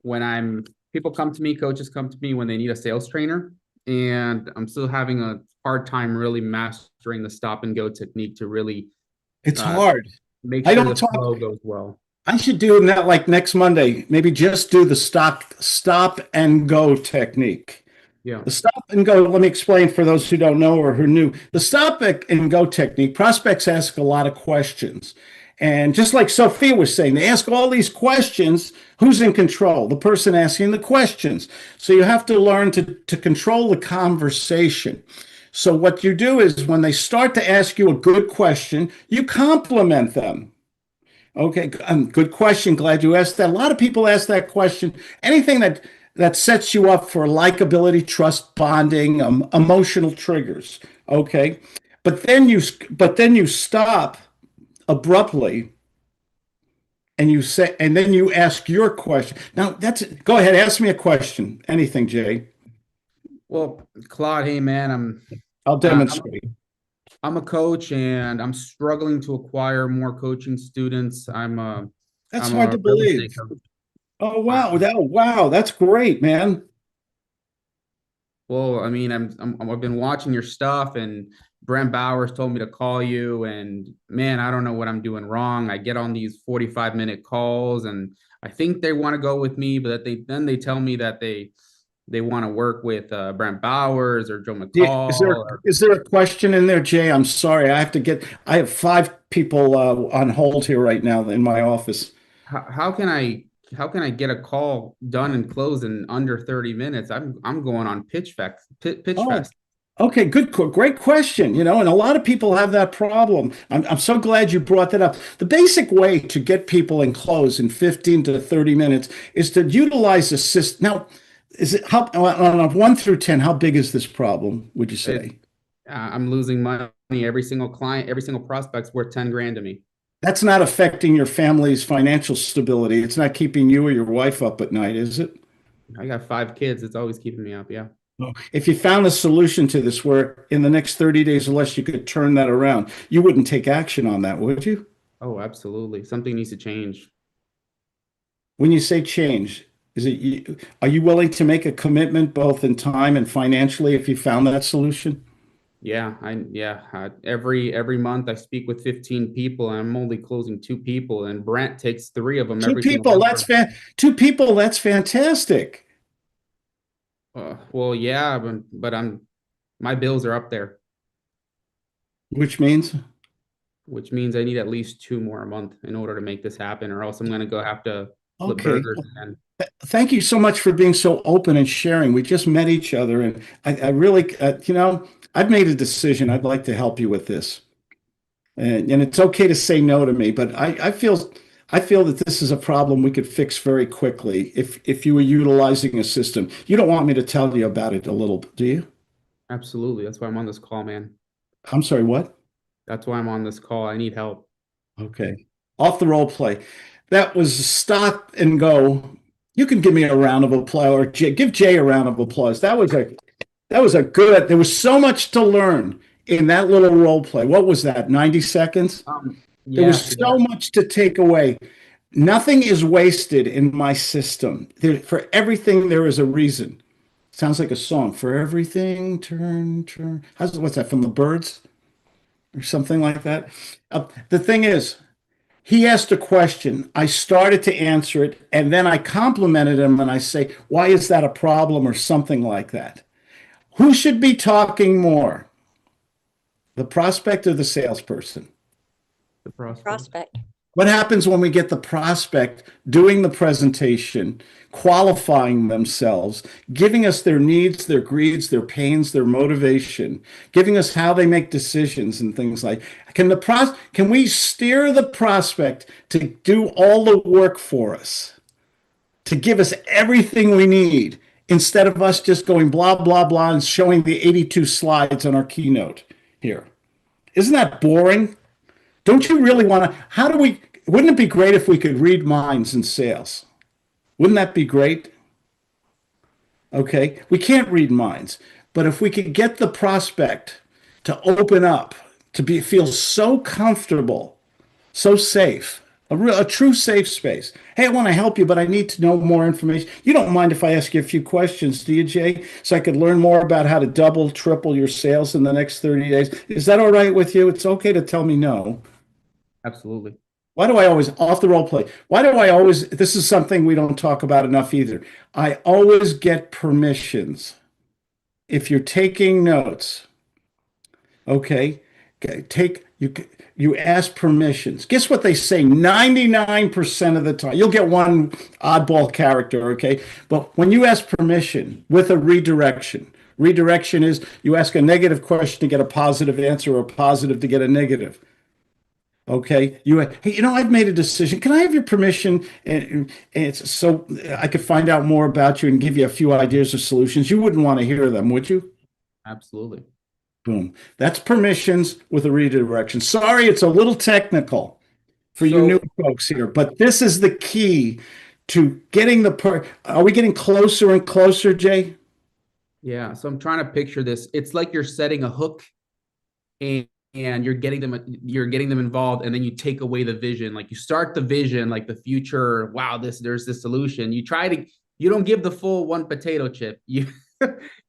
when people come to me, coaches come to me when they need a sales trainer, and I'm still having a hard time really mastering the stop and go technique to really
It's hard.
make
I
sure
don't
the
talk.
flow goes well.
I should do that like next Monday. Maybe just do the stop and go technique.
Yeah.
The stop and go, let me explain for those who don't know or who knew. The stop and go technique, prospects ask a lot of questions. And just like Sophia was saying, they ask all these questions. Who's in control? The person asking the questions. So you have to learn to control the conversation. So what you do is when they start to ask you a good question, you compliment them. Okay, good question. Glad you asked that. A lot of people ask that question. Anything that sets you up for likability, trust, bonding, emotional triggers. Okay. but then you stop abruptly and you say, and then you ask your question. Now go ahead, ask me a question. Anything, Jay.
Well, Claude, hey man,
I'll
uh,
demonstrate.
I'm a coach and I'm struggling to acquire more coaching students.
That's
I'm
hard
a
to
real estate
believe.
coach.
Oh wow, wow, that's great, man.
Well, I mean, I've been watching your stuff, and Brent Bowers told me to call you, and man, I don't know what I'm doing wrong. I get on these 45-minute calls, and I think they want to go with me, but they tell me that they want to work with Brent Bowers or Joe
Yeah,
McCall. Or
is there a question in there, Jay? I'm sorry, I have five people on hold here right now in my office.
how can I get a call done and closed in under 30 minutes? I'm going on pitch
Oh,
fest.
okay, great question. You know, and a lot of people have that problem. I'm so glad you brought that up. The basic way to get people in close in 15 to 30 minutes is to utilize a system. Now, is it how on a 1 through 10, how big is this problem, would you
It,
say?
I'm losing money. Every single client, every single prospect's worth 10 grand to me.
That's not affecting your family's financial stability. It's not keeping you or your wife up at night, is it?
I got 5 kids. It's always keeping me up. Yeah.
If you found a solution to this where in the next 30 days or less you could turn that around, you wouldn't take action on that, would you?
Oh, absolutely. Something needs to change.
When you say change, are you willing to make a commitment both in time and financially if you found that solution?
Every month I speak with 15 people and I'm only closing 2 people, and Brent takes 3 of them
Two
every single
people,
month.
two people, that's fantastic.
Well, yeah, but my bills are up there,
Which means,
which means I need at least 2 more a month in order to make this happen, or else I'm gonna go have to flip
okay.
burgers again.
Thank you so much for being so open and sharing. We just met each other, and I really, I've made a decision. I'd like to help you with this, and it's okay to say no to me. But I feel that this is a problem we could fix very quickly if you were utilizing a system. You don't want me to tell you about it a little, do you?
Absolutely. That's why I'm on this call, man.
I'm sorry, what?
That's why I'm on this call. I need help.
Okay. Off the role play. That was stop and go. You can give me a round of applause, or give Jay a round of applause. That was a good. There was so much to learn in that little role play. What was that? 90 seconds? There was
Yes,
so much to take away. Nothing is wasted in my system. For everything, there is a reason. Sounds like a song. For everything, turn, turn. What's that from the Birds or something like that? The thing is, he asked a question. I started to answer it, and then I complimented him and I say, why is that a problem or something like that? Who should be talking more? The prospect or the salesperson?
the prospect.
Prospect.
What happens when we get the prospect doing the presentation, qualifying themselves, giving us their needs, their greeds, their pains, their motivation, giving us how they make decisions and things like, can we steer the prospect to do all the work for us, to give us everything we need, instead of us just going blah, blah, blah and showing the 82 slides on our keynote here? Isn't that boring? Don't you really want to? Wouldn't it be great if we could read minds in sales? Wouldn't that be great? Okay, we can't read minds, but if we could get the prospect to open up, feel so comfortable, so safe, a true safe space. Hey, I want to help you, but I need to know more information. You don't mind if I ask you a few questions, do you, Jay? So I could learn more about how to double, triple your sales in the next 30 days. Is that all right with you? It's okay to tell me no.
Absolutely.
Why do I always, off the role play, why do I always, this is something we don't talk about enough either. I always get permissions. If you're taking notes, okay, you ask permissions. Guess what they say 99% of the time? You'll get one oddball character, okay? But when you ask permission with a redirection is you ask a negative question to get a positive answer, or a positive to get a negative. Okay, hey, I've made a decision. Can I have your permission? And it's so I could find out more about you and give you a few ideas or solutions. You wouldn't want to hear them, would you?
Absolutely.
Boom. That's permissions with a redirection. Sorry, it's a little technical for you
So
new folks here, but this is the key to getting are we getting closer and closer, Jay?
yeah, so I'm trying to picture this. It's like you're setting a hook and you're getting them involved, and then you take away the vision. Like you start the vision, like the future, wow, there's this solution. You don't give the full one potato chip. You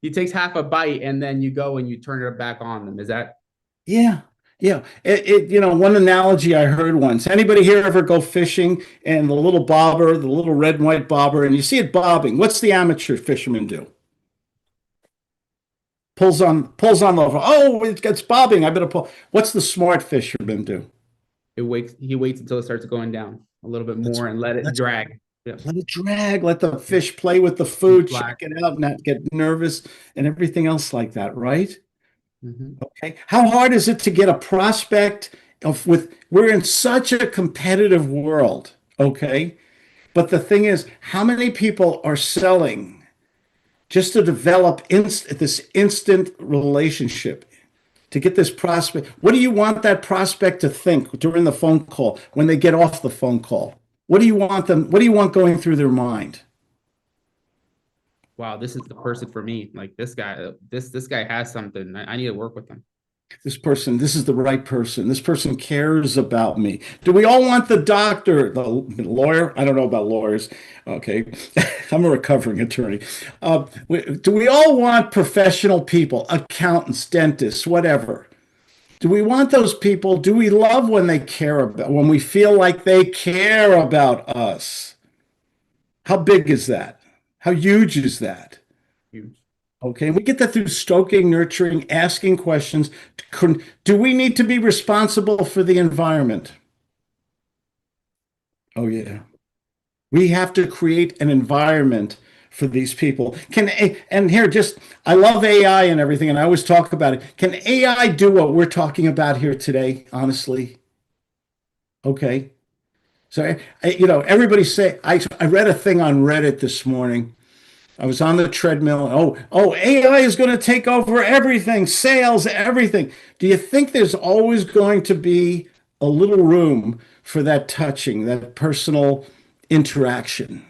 you takes half a bite and then you go and you turn it back on them. Is that
Yeah. Yeah. One analogy I heard once. Anybody here ever go fishing and the little bobber, the little red and white bobber, and you see it bobbing? What's the amateur fisherman do? Pulls on the, oh, it gets bobbing. I better pull. What's the smart fisherman do?
he waits until it starts going down a little bit more and let it drag. Yeah.
Let it drag, let the fish play with the food,
Black.
check it out, not get nervous and everything else like that, right?
Mhm.
Okay. How hard is it to get a prospect we're in such a competitive world, okay? But the thing is, how many people are selling just to develop this instant relationship, to get this prospect? What do you want that prospect to think during the phone call when they get off the phone call? What do you want going through their mind?
Wow, this is the person for me. Like this guy, this guy has something. I need to work with him.
This is the right person. This person cares about me. Do we all want the doctor, the lawyer? I don't know about lawyers. Okay. I'm a recovering attorney. Do we all want professional people, accountants, dentists, whatever? Do we want those people? Do we love when when we feel like they care about us? How big is that? How huge is that?
Huge.
Okay, we get that through stoking, nurturing, asking questions. Do we need to be responsible for the environment? Oh, yeah. We have to create an environment for these people. I love AI and everything, and I always talk about it. Can AI do what we're talking about here today, honestly? Okay. So, everybody I read a thing on Reddit this morning. I was on the treadmill. AI is going to take over everything, sales, everything. Do you think there's always going to be a little room for that touching, that personal interaction?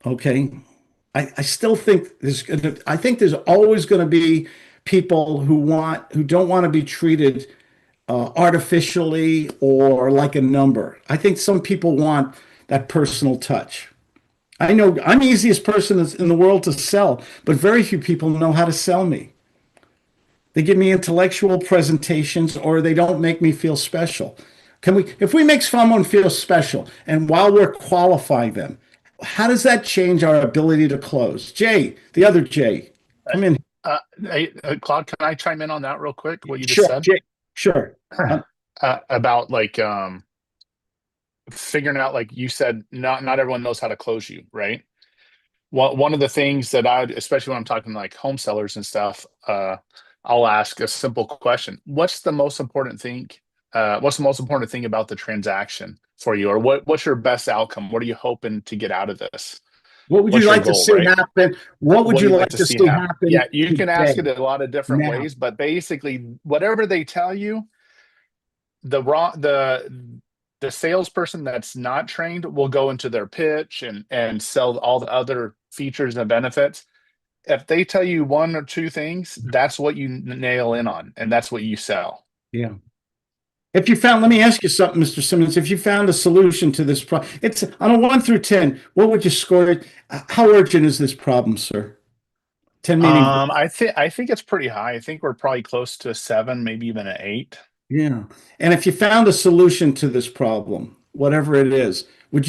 Okay. I still think I think there's always going to be people who don't want to be treated artificially or like a number. I think some people want that personal touch. I know I'm the easiest person in the world to sell, but very few people know how to sell me. They give me intellectual presentations or they don't make me feel special. If we make someone feel special and while we're qualifying them, how does that change our ability to close? Jay, the other Jay, come in.
Hey, Claude, can I chime in on that real quick? What you just
Sure,
said
Jay, sure.
about like figuring out, like you said, not everyone knows how to close you, right? One of the things that especially when I'm talking like home sellers and stuff, I'll ask a simple question: What's the most important thing? What's the most important thing about the transaction for you, or what's your best outcome? What are you hoping to get out of this?
What would you
What's your
like to
goal,
see
right?
happen? What would
What do
you
you like
like
to
to
see
see
happen? Yeah,
happen
you can ask it
today,
a lot of different
now?
ways, but basically, whatever they tell you, the salesperson that's not trained will go into their pitch and sell all the other features and benefits. If they tell you one or two things, that's what you nail in on, and that's what you sell.
Yeah. Let me ask you something, Mr. Simmons. If you found a solution to this problem, it's on a 1 through 10, what would you score it? How urgent is this problem, sir? 10 meaning,
I think it's pretty high. I think we're probably close to a 7, maybe even an 8.
yeah. And if you found a solution to this problem, whatever it is, are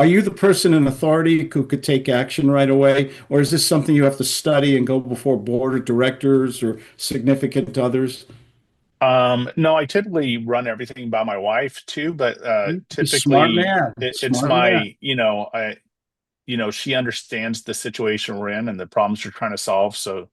you the person in authority who could take action right away? Or is this something you have to study and go before board of directors or significant others?
No, I typically run everything by my wife too, but
Smart
typically
man.
it's
Smart man.
my, she understands the situation we're in and the problems we're trying to solve. So,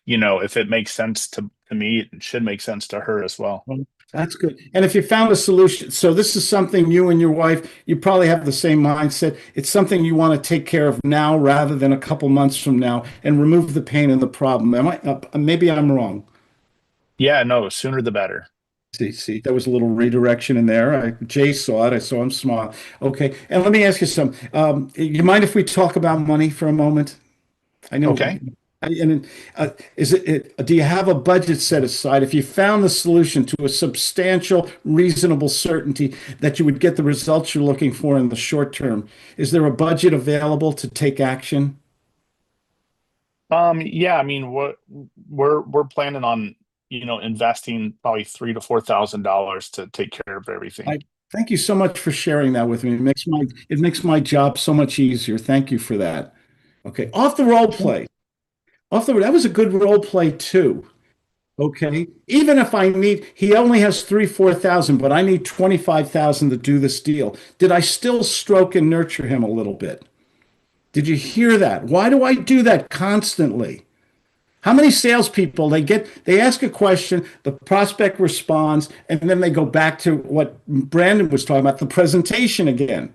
if it makes sense to me, it should make sense to her as well.
Well, that's good. And if you found a solution, so this is something you and your wife, you probably have the same mindset. It's something you want to take care of now rather than a couple months from now and remove the pain and the problem. Maybe I'm wrong.
Yeah, no, sooner the better.
See, there was a little redirection in there. Jay saw it. I saw him smile. Okay. And let me ask you something. You mind if we talk about money for a moment? I know.
Okay.
And do you have a budget set aside? If you found the solution to a substantial, reasonable certainty that you would get the results you're looking for in the short term, is there a budget available to take action?
Yeah, I mean, we're planning on, investing probably $3,000 to $4,000 to take care of everything.
Thank you so much for sharing that with me. It makes my job so much easier. Thank you for that. Okay, off the role play. That was a good role play too. Okay, even if he only has 4,000, but I need 25,000 to do this deal. Did I still stroke and nurture him a little bit? Did you hear that? Why do I do that constantly? How many salespeople they ask a question, the prospect responds, and then they go back to what Brandon was talking about, the presentation again.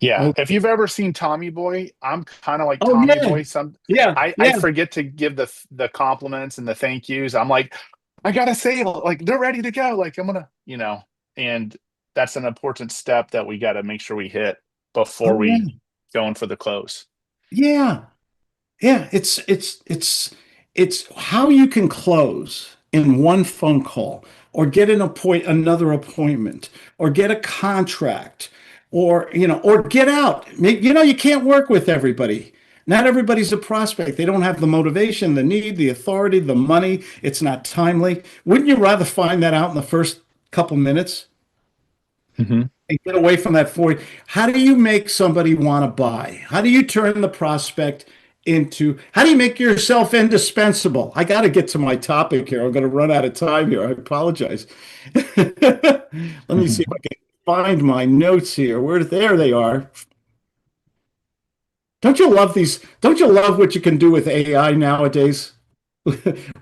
Yeah.
Okay.
If you've ever seen Tommy Boy, I'm kind of like
Oh,
Tommy
yeah.
Boy.
Yeah,
I forget to give the compliments and the thank yous. I'm like, I gotta say, like, they're ready to go. Like, I'm gonna, and that's an important step that we got to make sure we hit before
Oh, yeah.
we go in for the close.
Yeah. Yeah, it's how you can close in one phone call or get another appointment or get a contract or get out. You can't work with everybody. Not everybody's a prospect. They don't have the motivation, the need, the authority, the money. It's not timely. Wouldn't you rather find that out in the first couple minutes?
Mm-hmm.
And get away from that 40. How do you make somebody want to buy? How do you turn the prospect how do you make yourself indispensable? I got to get to my topic here. I'm going to run out of time here. I apologize. Let me see if I can find my notes here. There they are. Don't you love these? Don't you love what you can do with AI nowadays?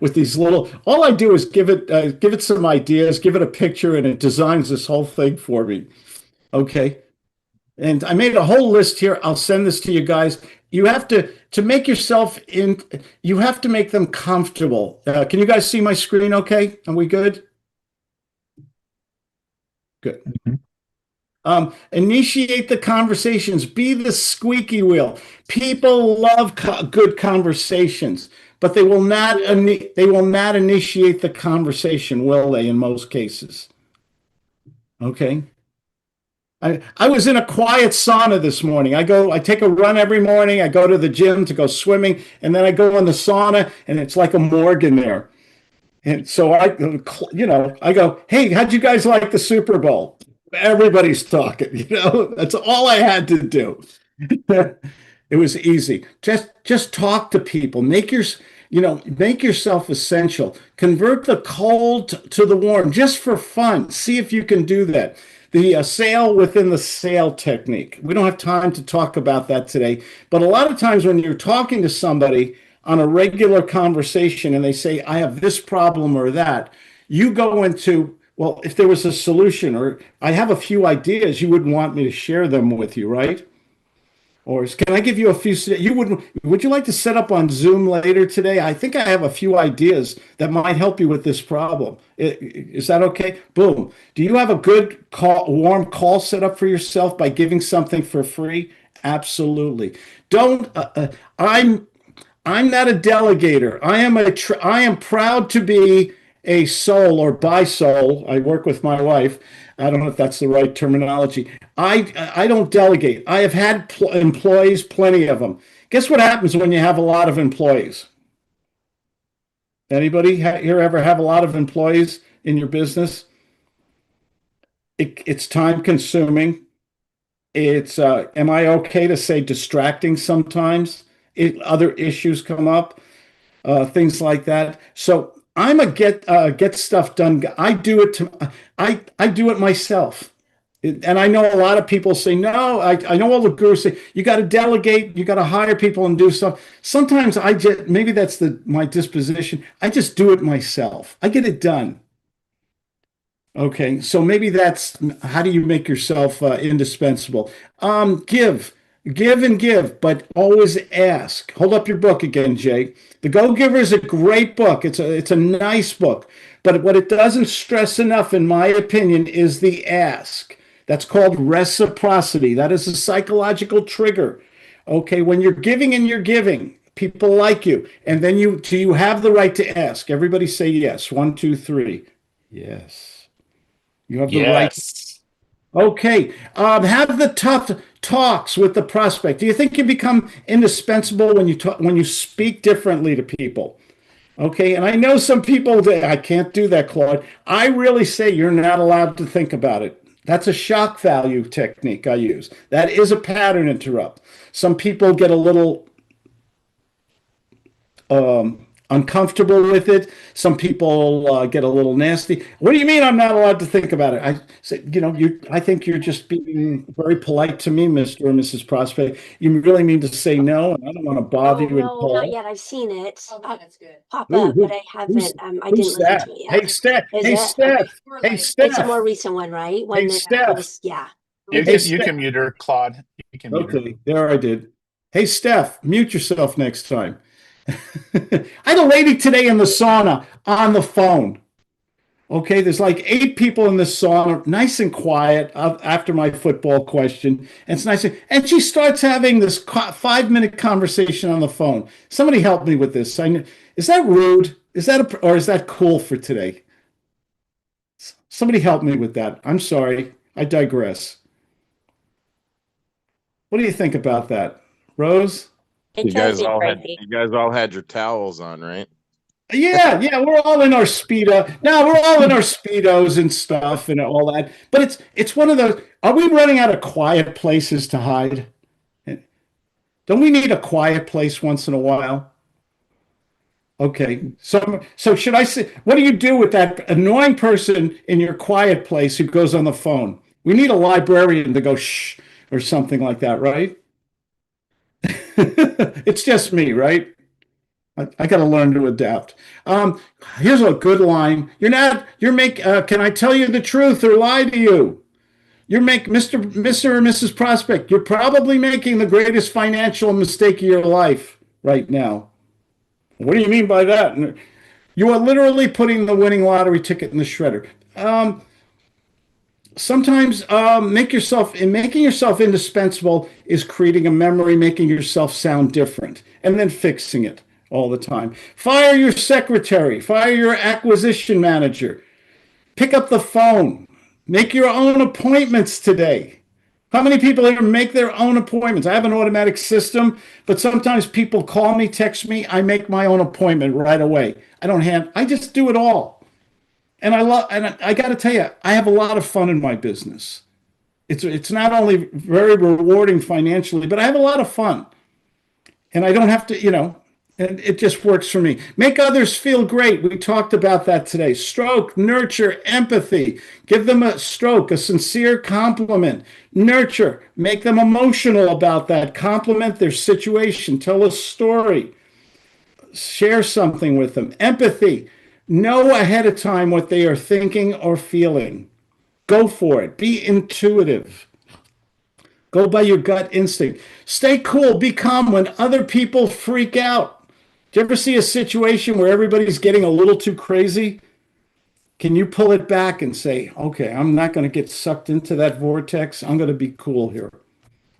With these all I do is give it some ideas, give it a picture, and it designs this whole thing for me. Okay. And I made a whole list here. I'll send this to you guys. You have to make yourself you have to make them comfortable. Can you guys see my screen okay? Are we good? Good. Mm-hmm. Initiate the conversations. Be the squeaky wheel. People love good conversations, but they will not initiate the conversation, will they, in most cases? Okay. I was in a quiet sauna this morning. I take a run every morning. I go to the gym to go swimming, and then I go in the sauna, and it's like a morgue in there. And so I go, hey, how'd you guys like the Super Bowl? Everybody's talking, that's all I had to do. It was easy. Just talk to people. Make yourself essential. Convert the cold to the warm just for fun. See if you can do that. The sale within the sale technique. We don't have time to talk about that today, but a lot of times when you're talking to somebody on a regular conversation and they say, I have this problem or that, you go into, well, if there was a solution or I have a few ideas, you wouldn't want me to share them with you, right? Or can I give you a few? Would you like to set up on Zoom later today? I think I have a few ideas that might help you with this problem. Is that okay? Boom. Do you have a good warm call set up for yourself by giving something for free? Absolutely. Don't. I'm not a delegator. I am proud to be a soul or bi soul. I work with my wife. I don't know if that's the right terminology. I don't delegate. I have had employees, plenty of them. Guess what happens when you have a lot of employees? Anybody here ever have a lot of employees in your business? It's time consuming. It's am I okay to say distracting sometimes? Other issues come up, things like that. So I'm a get stuff done. I do it myself. And I know a lot of people say, no, I know all the gurus say, you got to delegate, you got to hire people and do stuff. Sometimes I just, maybe that's my disposition. I just do it myself. I get it done. Okay, so maybe that's how do you make yourself indispensable? Give and give, but always ask. Hold up your book again, Jay. The Go Giver is a great book. It's a nice book, but what it doesn't stress enough, in my opinion, is the ask. That's called reciprocity. That is a psychological trigger. Okay, when you're giving and you're giving, people like you, and then do you have the right to ask? Everybody say yes. One, two, three. Yes. You have the right.
Yes.
Okay. Have the tough talks with the prospect. Do you think you become indispensable when you talk, when you speak differently to people? Okay. And I know some people that I can't do that, Claude. I really say you're not allowed to think about it. That's a shock value technique I use. That is a pattern interrupt. Some people get a little uncomfortable with it. Some people get a little nasty. What do you mean I'm not allowed to think about it? I say, I think you're just being very polite to me, Mr. or Mrs. Prospect. You really mean to say no, and I don't want to bother
Oh,
you at
no,
all.
not yet. I've seen it
That's good.
pop
Who,
up,
who,
but I
who's,
haven't, I
who's
didn't listen
that?
to it yet.
Hey, Steph.
Is
Hey,
it?
Steph.
Okay.
Hey,
It's a
Steph.
more recent one, right? One
Hey,
that
Steph.
was, yeah.
You
Hey,
can you can mute her, Claude. You can mute her.
Okay, there I did. Hey, Steph, mute yourself next time. I had a lady today in the sauna on the phone. Okay, there's like 8 people in the sauna, nice and quiet after my football question. And it's nice. And she starts having this 5-minute conversation on the phone. Somebody help me with this. Is that rude? Or is that cool for today? Somebody help me with that. I'm sorry. I digress. What do you think about that, Rose?
It drives me crazy.
you guys all had your towels on, right?
Yeah, we're all in our speedo. Now we're all in our speedos and stuff and all that. But it's one of those. Are we running out of quiet places to hide? Don't we need a quiet place once in a while? Okay, so should I say? What do you do with that annoying person in your quiet place who goes on the phone? We need a librarian to go shh or something like that, right? It's just me, right? I got to learn to adapt. Here's a good line. Can I tell you the truth or lie to you? Mr. or Mrs. Prospect, you're probably making the greatest financial mistake of your life right now. What do you mean by that? You are literally putting the winning lottery ticket in the shredder. Sometimes making yourself indispensable is creating a memory, making yourself sound different, and then fixing it all the time. Fire your secretary, fire your acquisition manager, pick up the phone, make your own appointments today. How many people here make their own appointments? I have an automatic system, but sometimes people call me, text me, I make my own appointment right away. I just do it all. And I got to tell you, I have a lot of fun in my business. It's not only very rewarding financially, but I have a lot of fun. And I don't have to, and it just works for me. Make others feel great. We talked about that today. Stroke, nurture, empathy. Give them a stroke, a sincere compliment. Nurture, make them emotional about that. Compliment their situation. Tell a story. Share something with them. Empathy, know ahead of time what they are thinking or feeling. Go for it. Be intuitive. Go by your gut instinct. Stay cool. Be calm when other people freak out. Do you ever see a situation where everybody's getting a little too crazy? Can you pull it back and say, okay, I'm not going to get sucked into that vortex. I'm going to be cool here.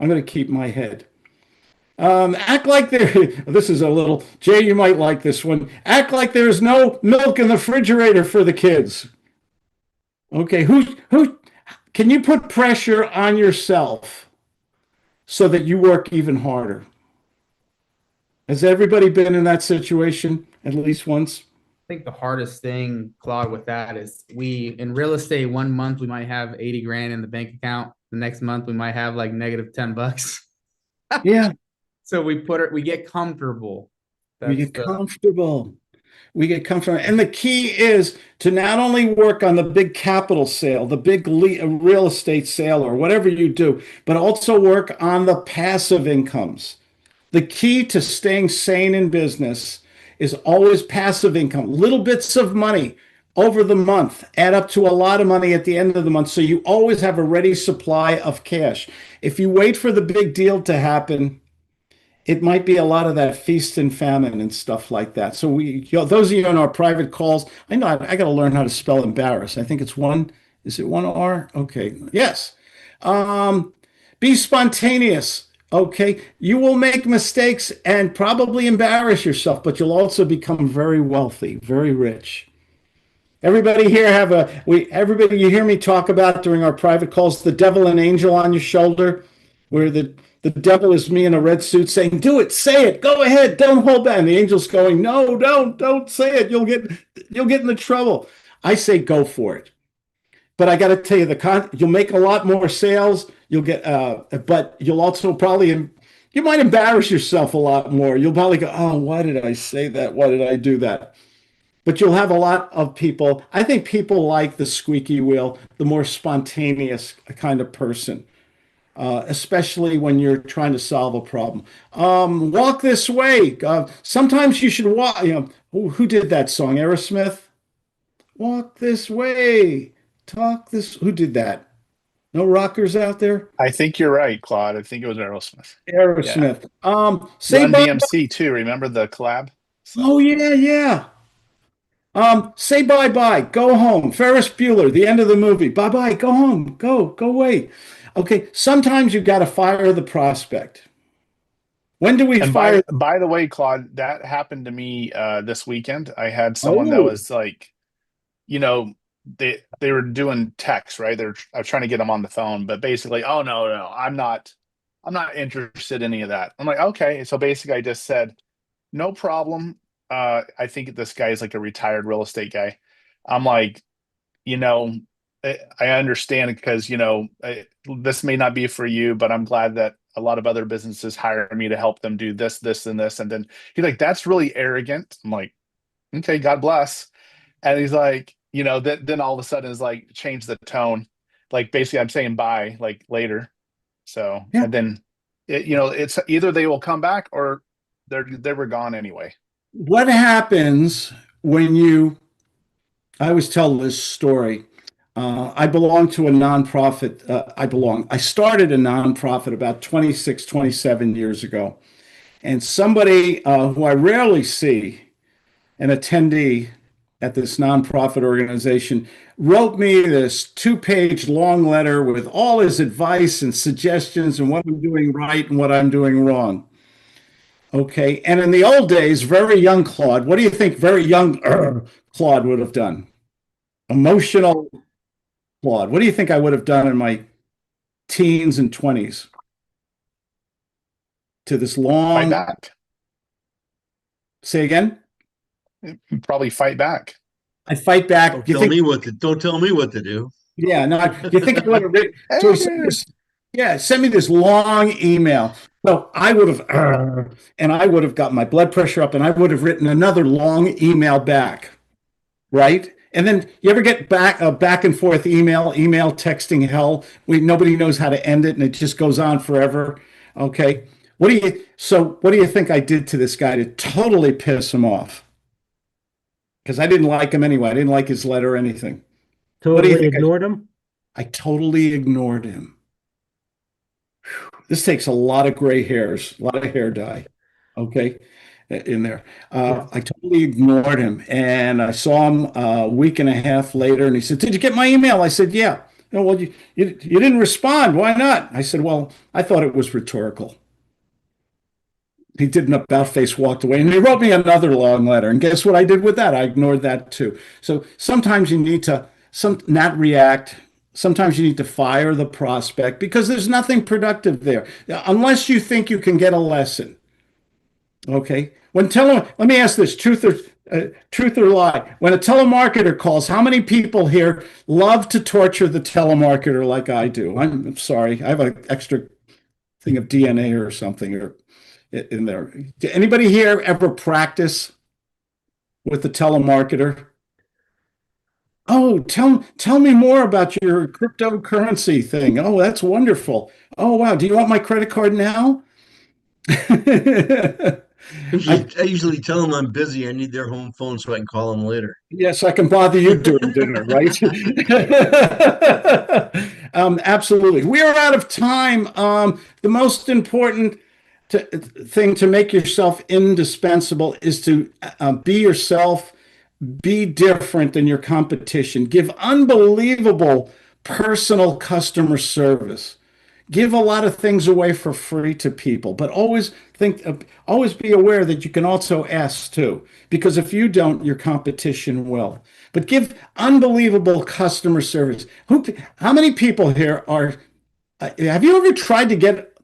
I'm going to keep my head. Act like this is a little, Jay, you might like this one. Act like there's no milk in the refrigerator for the kids. Okay, can you put pressure on yourself so that you work even harder? Has everybody been in that situation at least once?
I think the hardest thing, Claude, with that is in real estate, 1 month we might have 80 grand in the bank account. The next month we might have like negative $10.
Yeah.
So we get comfortable.
We get comfortable. We get comfortable. And the key is to not only work on the big capital sale, the big real estate sale, or whatever you do, but also work on the passive incomes. The key to staying sane in business is always passive income. Little bits of money over the month add up to a lot of money at the end of the month. So you always have a ready supply of cash. If you wait for the big deal to happen, it might be a lot of that feast and famine and stuff like that. So those of you on our private calls, I know I got to learn how to spell embarrass. I think it's one, is it one R? Okay. Yes. Be spontaneous. Okay. You will make mistakes and probably embarrass yourself, but you'll also become very wealthy, very rich. Everybody here everybody you hear me talk about during our private calls, the devil and angel on your shoulder, where the devil is me in a red suit saying, do it, say it, go ahead, don't hold back. And the angel's going, no, don't say it. You'll get into trouble. I say go for it. But I got to tell you, you'll make a lot more sales. You'll get, but you'll also probably, you might embarrass yourself a lot more. You'll probably go, oh, why did I say that? Why did I do that? But you'll have a lot of people. I think people like the squeaky wheel, the more spontaneous kind of person, especially when you're trying to solve a problem. Walk this way. Sometimes you should walk. Who did that song? Aerosmith? Walk this way. Talk this. Who did that? No rockers out there?
I think you're right, Claude. I think it was Aerosmith.
Aerosmith.
Yeah.
Say
Run
bye.
DMC too. Remember the collab? So.
Oh, yeah. Say bye-bye, go home. Ferris Bueller, the end of the movie. Bye-bye, go home, go away. Okay, sometimes you got to fire the prospect. When do we fire?
By the way, Claude, that happened to me this weekend. I had someone that was like, they were doing text, right? I was trying to get them on the phone, but basically, oh no, I'm not interested in any of that. I'm like, okay. So basically I just said, no problem. I think this guy is like a retired real estate guy. I'm like, I understand because, this may not be for you, but I'm glad that a lot of other businesses hire me to help them do this, this, and this. And then he's like, that's really arrogant. I'm like, okay, God bless. And he's like, then all of a sudden is like, change the tone. Like basically I'm saying bye, like later. So, yeah. And then, it's either they will come back or they were gone anyway.
What happens when I always tell this story. I belong to a nonprofit. I started a nonprofit about 26, 27 years ago. And somebody who I rarely see, an attendee at this nonprofit organization, wrote me this 2-page long letter with all his advice and suggestions and what I'm doing right and what I'm doing wrong. Okay. And in the old days, very young Claude, what do you think very young Claude would have done? Emotional Claude. What do you think I would have done in my teens and 20s? To this long.
Fight back.
Say again?
You'd probably fight back.
I fight back.
Don't tell me what to do.
Yeah, no, you think I would have written? So send me this long email. So I would have, and I would have got my blood pressure up, and I would have written another long email back, right? And then you ever get back and forth email texting hell? Nobody knows how to end it, and it just goes on forever. Okay, what do you think I did to this guy to totally piss him off? Because I didn't like him anyway. I didn't like his letter or anything.
Totally ignored him?
I totally ignored him. This takes a lot of gray hairs, a lot of hair dye, okay, in there. I totally ignored him, and I saw him a week and a half later, and he said, "Did you get my email?" I said, "Yeah." Well, you didn't respond. Why not? I said, "Well, I thought it was rhetorical." He did an about face, walked away, and he wrote me another long letter. And guess what I did with that? I ignored that too. So sometimes you need to not react. Sometimes you need to fire the prospect because there's nothing productive there, unless you think you can get a lesson. Okay. Let me ask this: truth or lie? When a telemarketer calls, how many people here love to torture the telemarketer like I do? I'm sorry, I have an extra thing of DNA or something in there. Did anybody here ever practice with the telemarketer. Oh, tell me more about your cryptocurrency thing. Oh, that's wonderful. Oh, wow. Do you want my credit card now?
I usually tell them I'm busy. I need their home phone so I can call them later.
Yes, I can bother you during dinner, right? Absolutely. We are out of time. The most important thing to make yourself indispensable is to be yourself, be different than your competition, give unbelievable personal customer service. Give a lot of things away for free to people, but always be aware that you can also ask too, because if you don't, your competition will. But give unbelievable customer service. How many people here have you ever tried to get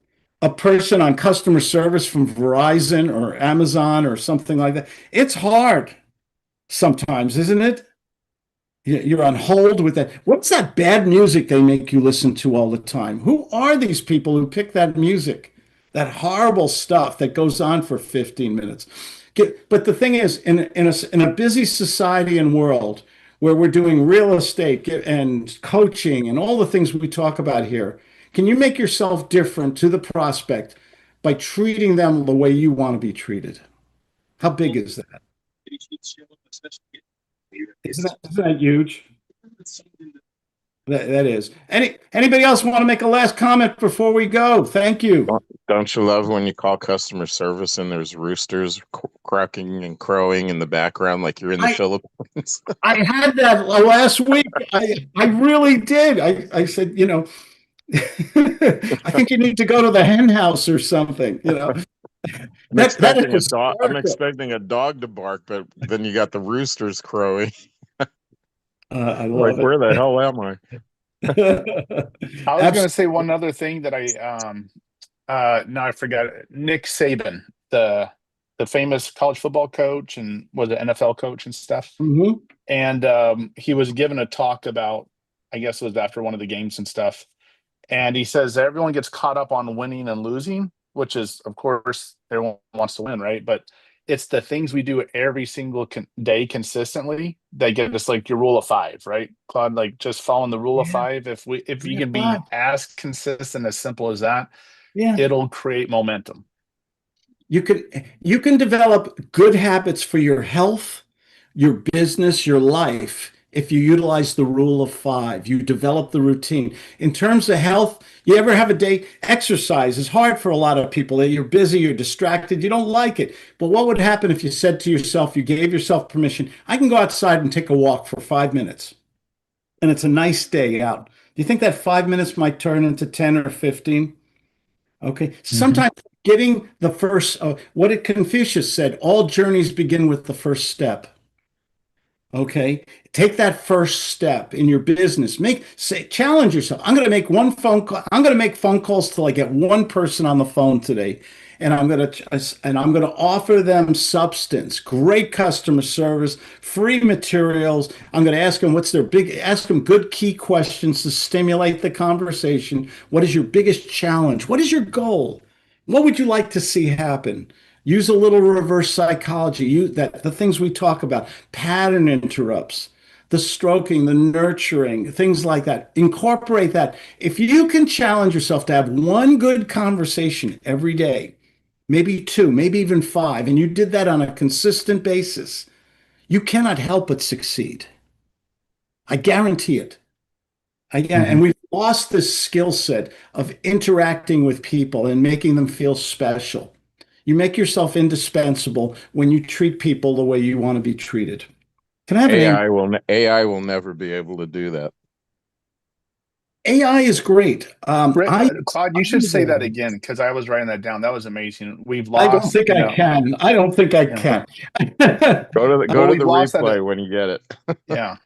a person on customer service from Verizon or Amazon or something like that? It's hard sometimes, isn't it? You're on hold with that. What's that bad music they make you listen to all the time? Who are these people who pick that music? That horrible stuff that goes on for 15 minutes. But the thing is, in a busy society and world where we're doing real estate and coaching and all the things we talk about here, can you make yourself different to the prospect by treating them the way you want to be treated? How big is that? Isn't that huge? That is. Anybody else want to make a last comment before we go? Thank you.
Don't you love when you call customer service and there's roosters cracking and crowing in the background like you're in the Philippines?
I had that last week. I really did. I said, I think you need to go to the hen house or something,
I'm expecting a dog. I'm expecting a dog to bark, but then you got the roosters crowing.
I love
Like,
it.
where the hell am I?
I was going to say one other thing that now I forgot. Nick Saban, the famous college football coach and was an NFL coach and stuff.
Mm-hmm.
And he was given a talk about, I guess it was after one of the games and stuff. And he says that everyone gets caught up on winning and losing, which is, of course, everyone wants to win, right? But it's the things we do every single day consistently that get us like your rule of five, right, Claude? Like just following the rule of five. If you can be as consistent, as simple as that, it'll create momentum.
You can develop good habits for your health, your business, your life. If you utilize the rule of five, you develop the routine. In terms of health, you ever have a day? Exercise is hard for a lot of people. You're busy, you're distracted, you don't like it. But what would happen if you said to yourself, you gave yourself permission, I can go outside and take a walk for 5 minutes, and it's a nice day out. Do you think that 5 minutes might turn into 10 or 15? Okay. Sometimes getting the first, what did Confucius said, all journeys begin with the first step. Okay. Take that first step in your business. Challenge yourself. I'm going to make one phone call. I'm going to make phone calls till I get one person on the phone today. And I'm going to offer them substance, great customer service, free materials. I'm going to ask them ask them good key questions to stimulate the conversation. What is your biggest challenge? What is your goal? What would you like to see happen? Use a little reverse psychology. The things we talk about, pattern interrupts, the stroking, the nurturing, things like that. Incorporate that. If you can challenge yourself to have one good conversation every day, maybe two, maybe even five, and you did that on a consistent basis, you cannot help but succeed. I guarantee it. And we've lost this skill set of interacting with people and making them feel special. You make yourself indispensable when you treat people the way you want to be treated. Can I have
AI will never be able to do that.
AI is great.
Claude, you should say that again because I was writing that down. That was amazing. We've lost.
I don't think I can. I don't think I can.
Go to the replay when you get it.
Yeah.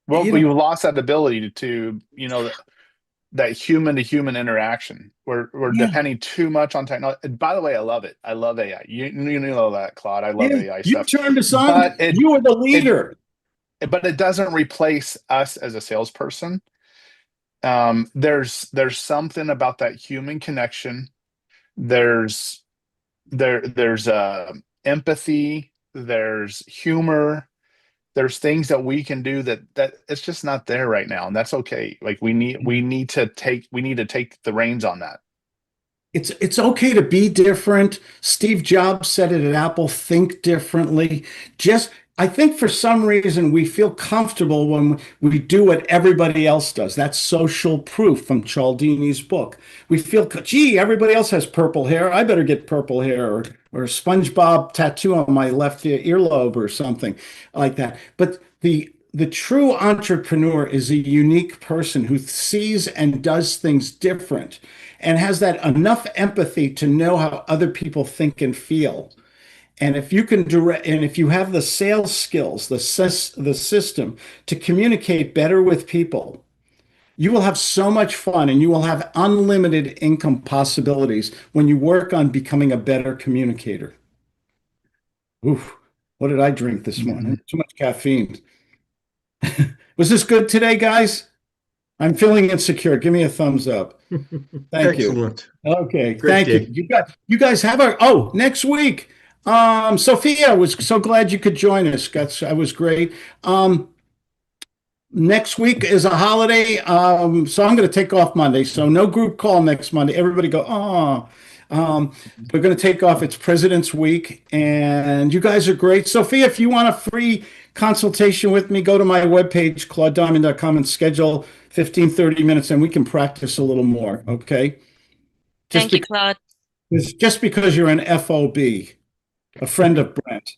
Well, we've lost that ability to, that human to human interaction. We're depending too much on technology. By the way, I love it. I love AI. You know that, Claude. I love AI stuff.
You turned us on. You were the leader.
But it doesn't replace us as a salesperson. There's something about that human connection. There's empathy. there's humor, there's things that we can do that it's just not there right now, and that's okay. Like we need to take the reins on that.
It's okay to be different. Steve Jobs said it at Apple, think differently. Just I think for some reason we feel comfortable when we do what everybody else does. That's social proof from Cialdini's book. We feel, gee, everybody else has purple hair. I better get purple hair or a SpongeBob tattoo on my left earlobe or something like that. But the true entrepreneur is a unique person who sees and does things different and has that enough empathy to know how other people think and feel. And if you can direct, and if you have the sales skills, the system to communicate better with people, you will have so much fun and you will have unlimited income possibilities when you work on becoming a better communicator. Oof, what did I drink this morning? Too much caffeine. Was this good today, guys? I'm feeling insecure. Give me a thumbs up. Thank you.
Excellent.
Okay,
Great
thank
day.
you. You guys have next week. Sophia, was so glad you could join us. That was great. Next week is a holiday, so I'm going to take off Monday. So no group call next Monday. Everybody go, oh. We're going to take off. It's President's Week, and you guys are great. Sophia, if you want a free consultation with me, go to my webpage, claudediamond.com, and schedule 15, 30 minutes, and we can practice a little more, okay?
Thank you, Claude.
Just because you're an FOB, a friend of Brent.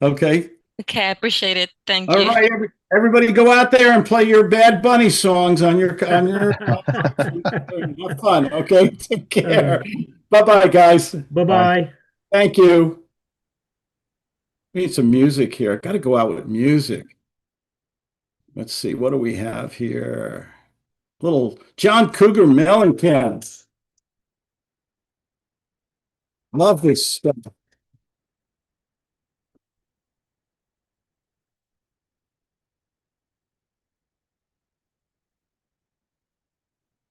Okay?
Okay, I appreciate it. Thank
All
you.
right, everybody go out there and play your Bad Bunny songs on your have fun, okay? Take care. Bye-bye, guys.
Bye-bye.
Thank you. We need some music here. I got to go out with music. Let's see, what do we have here? Little John Cougar Mellencamp. Love this stuff.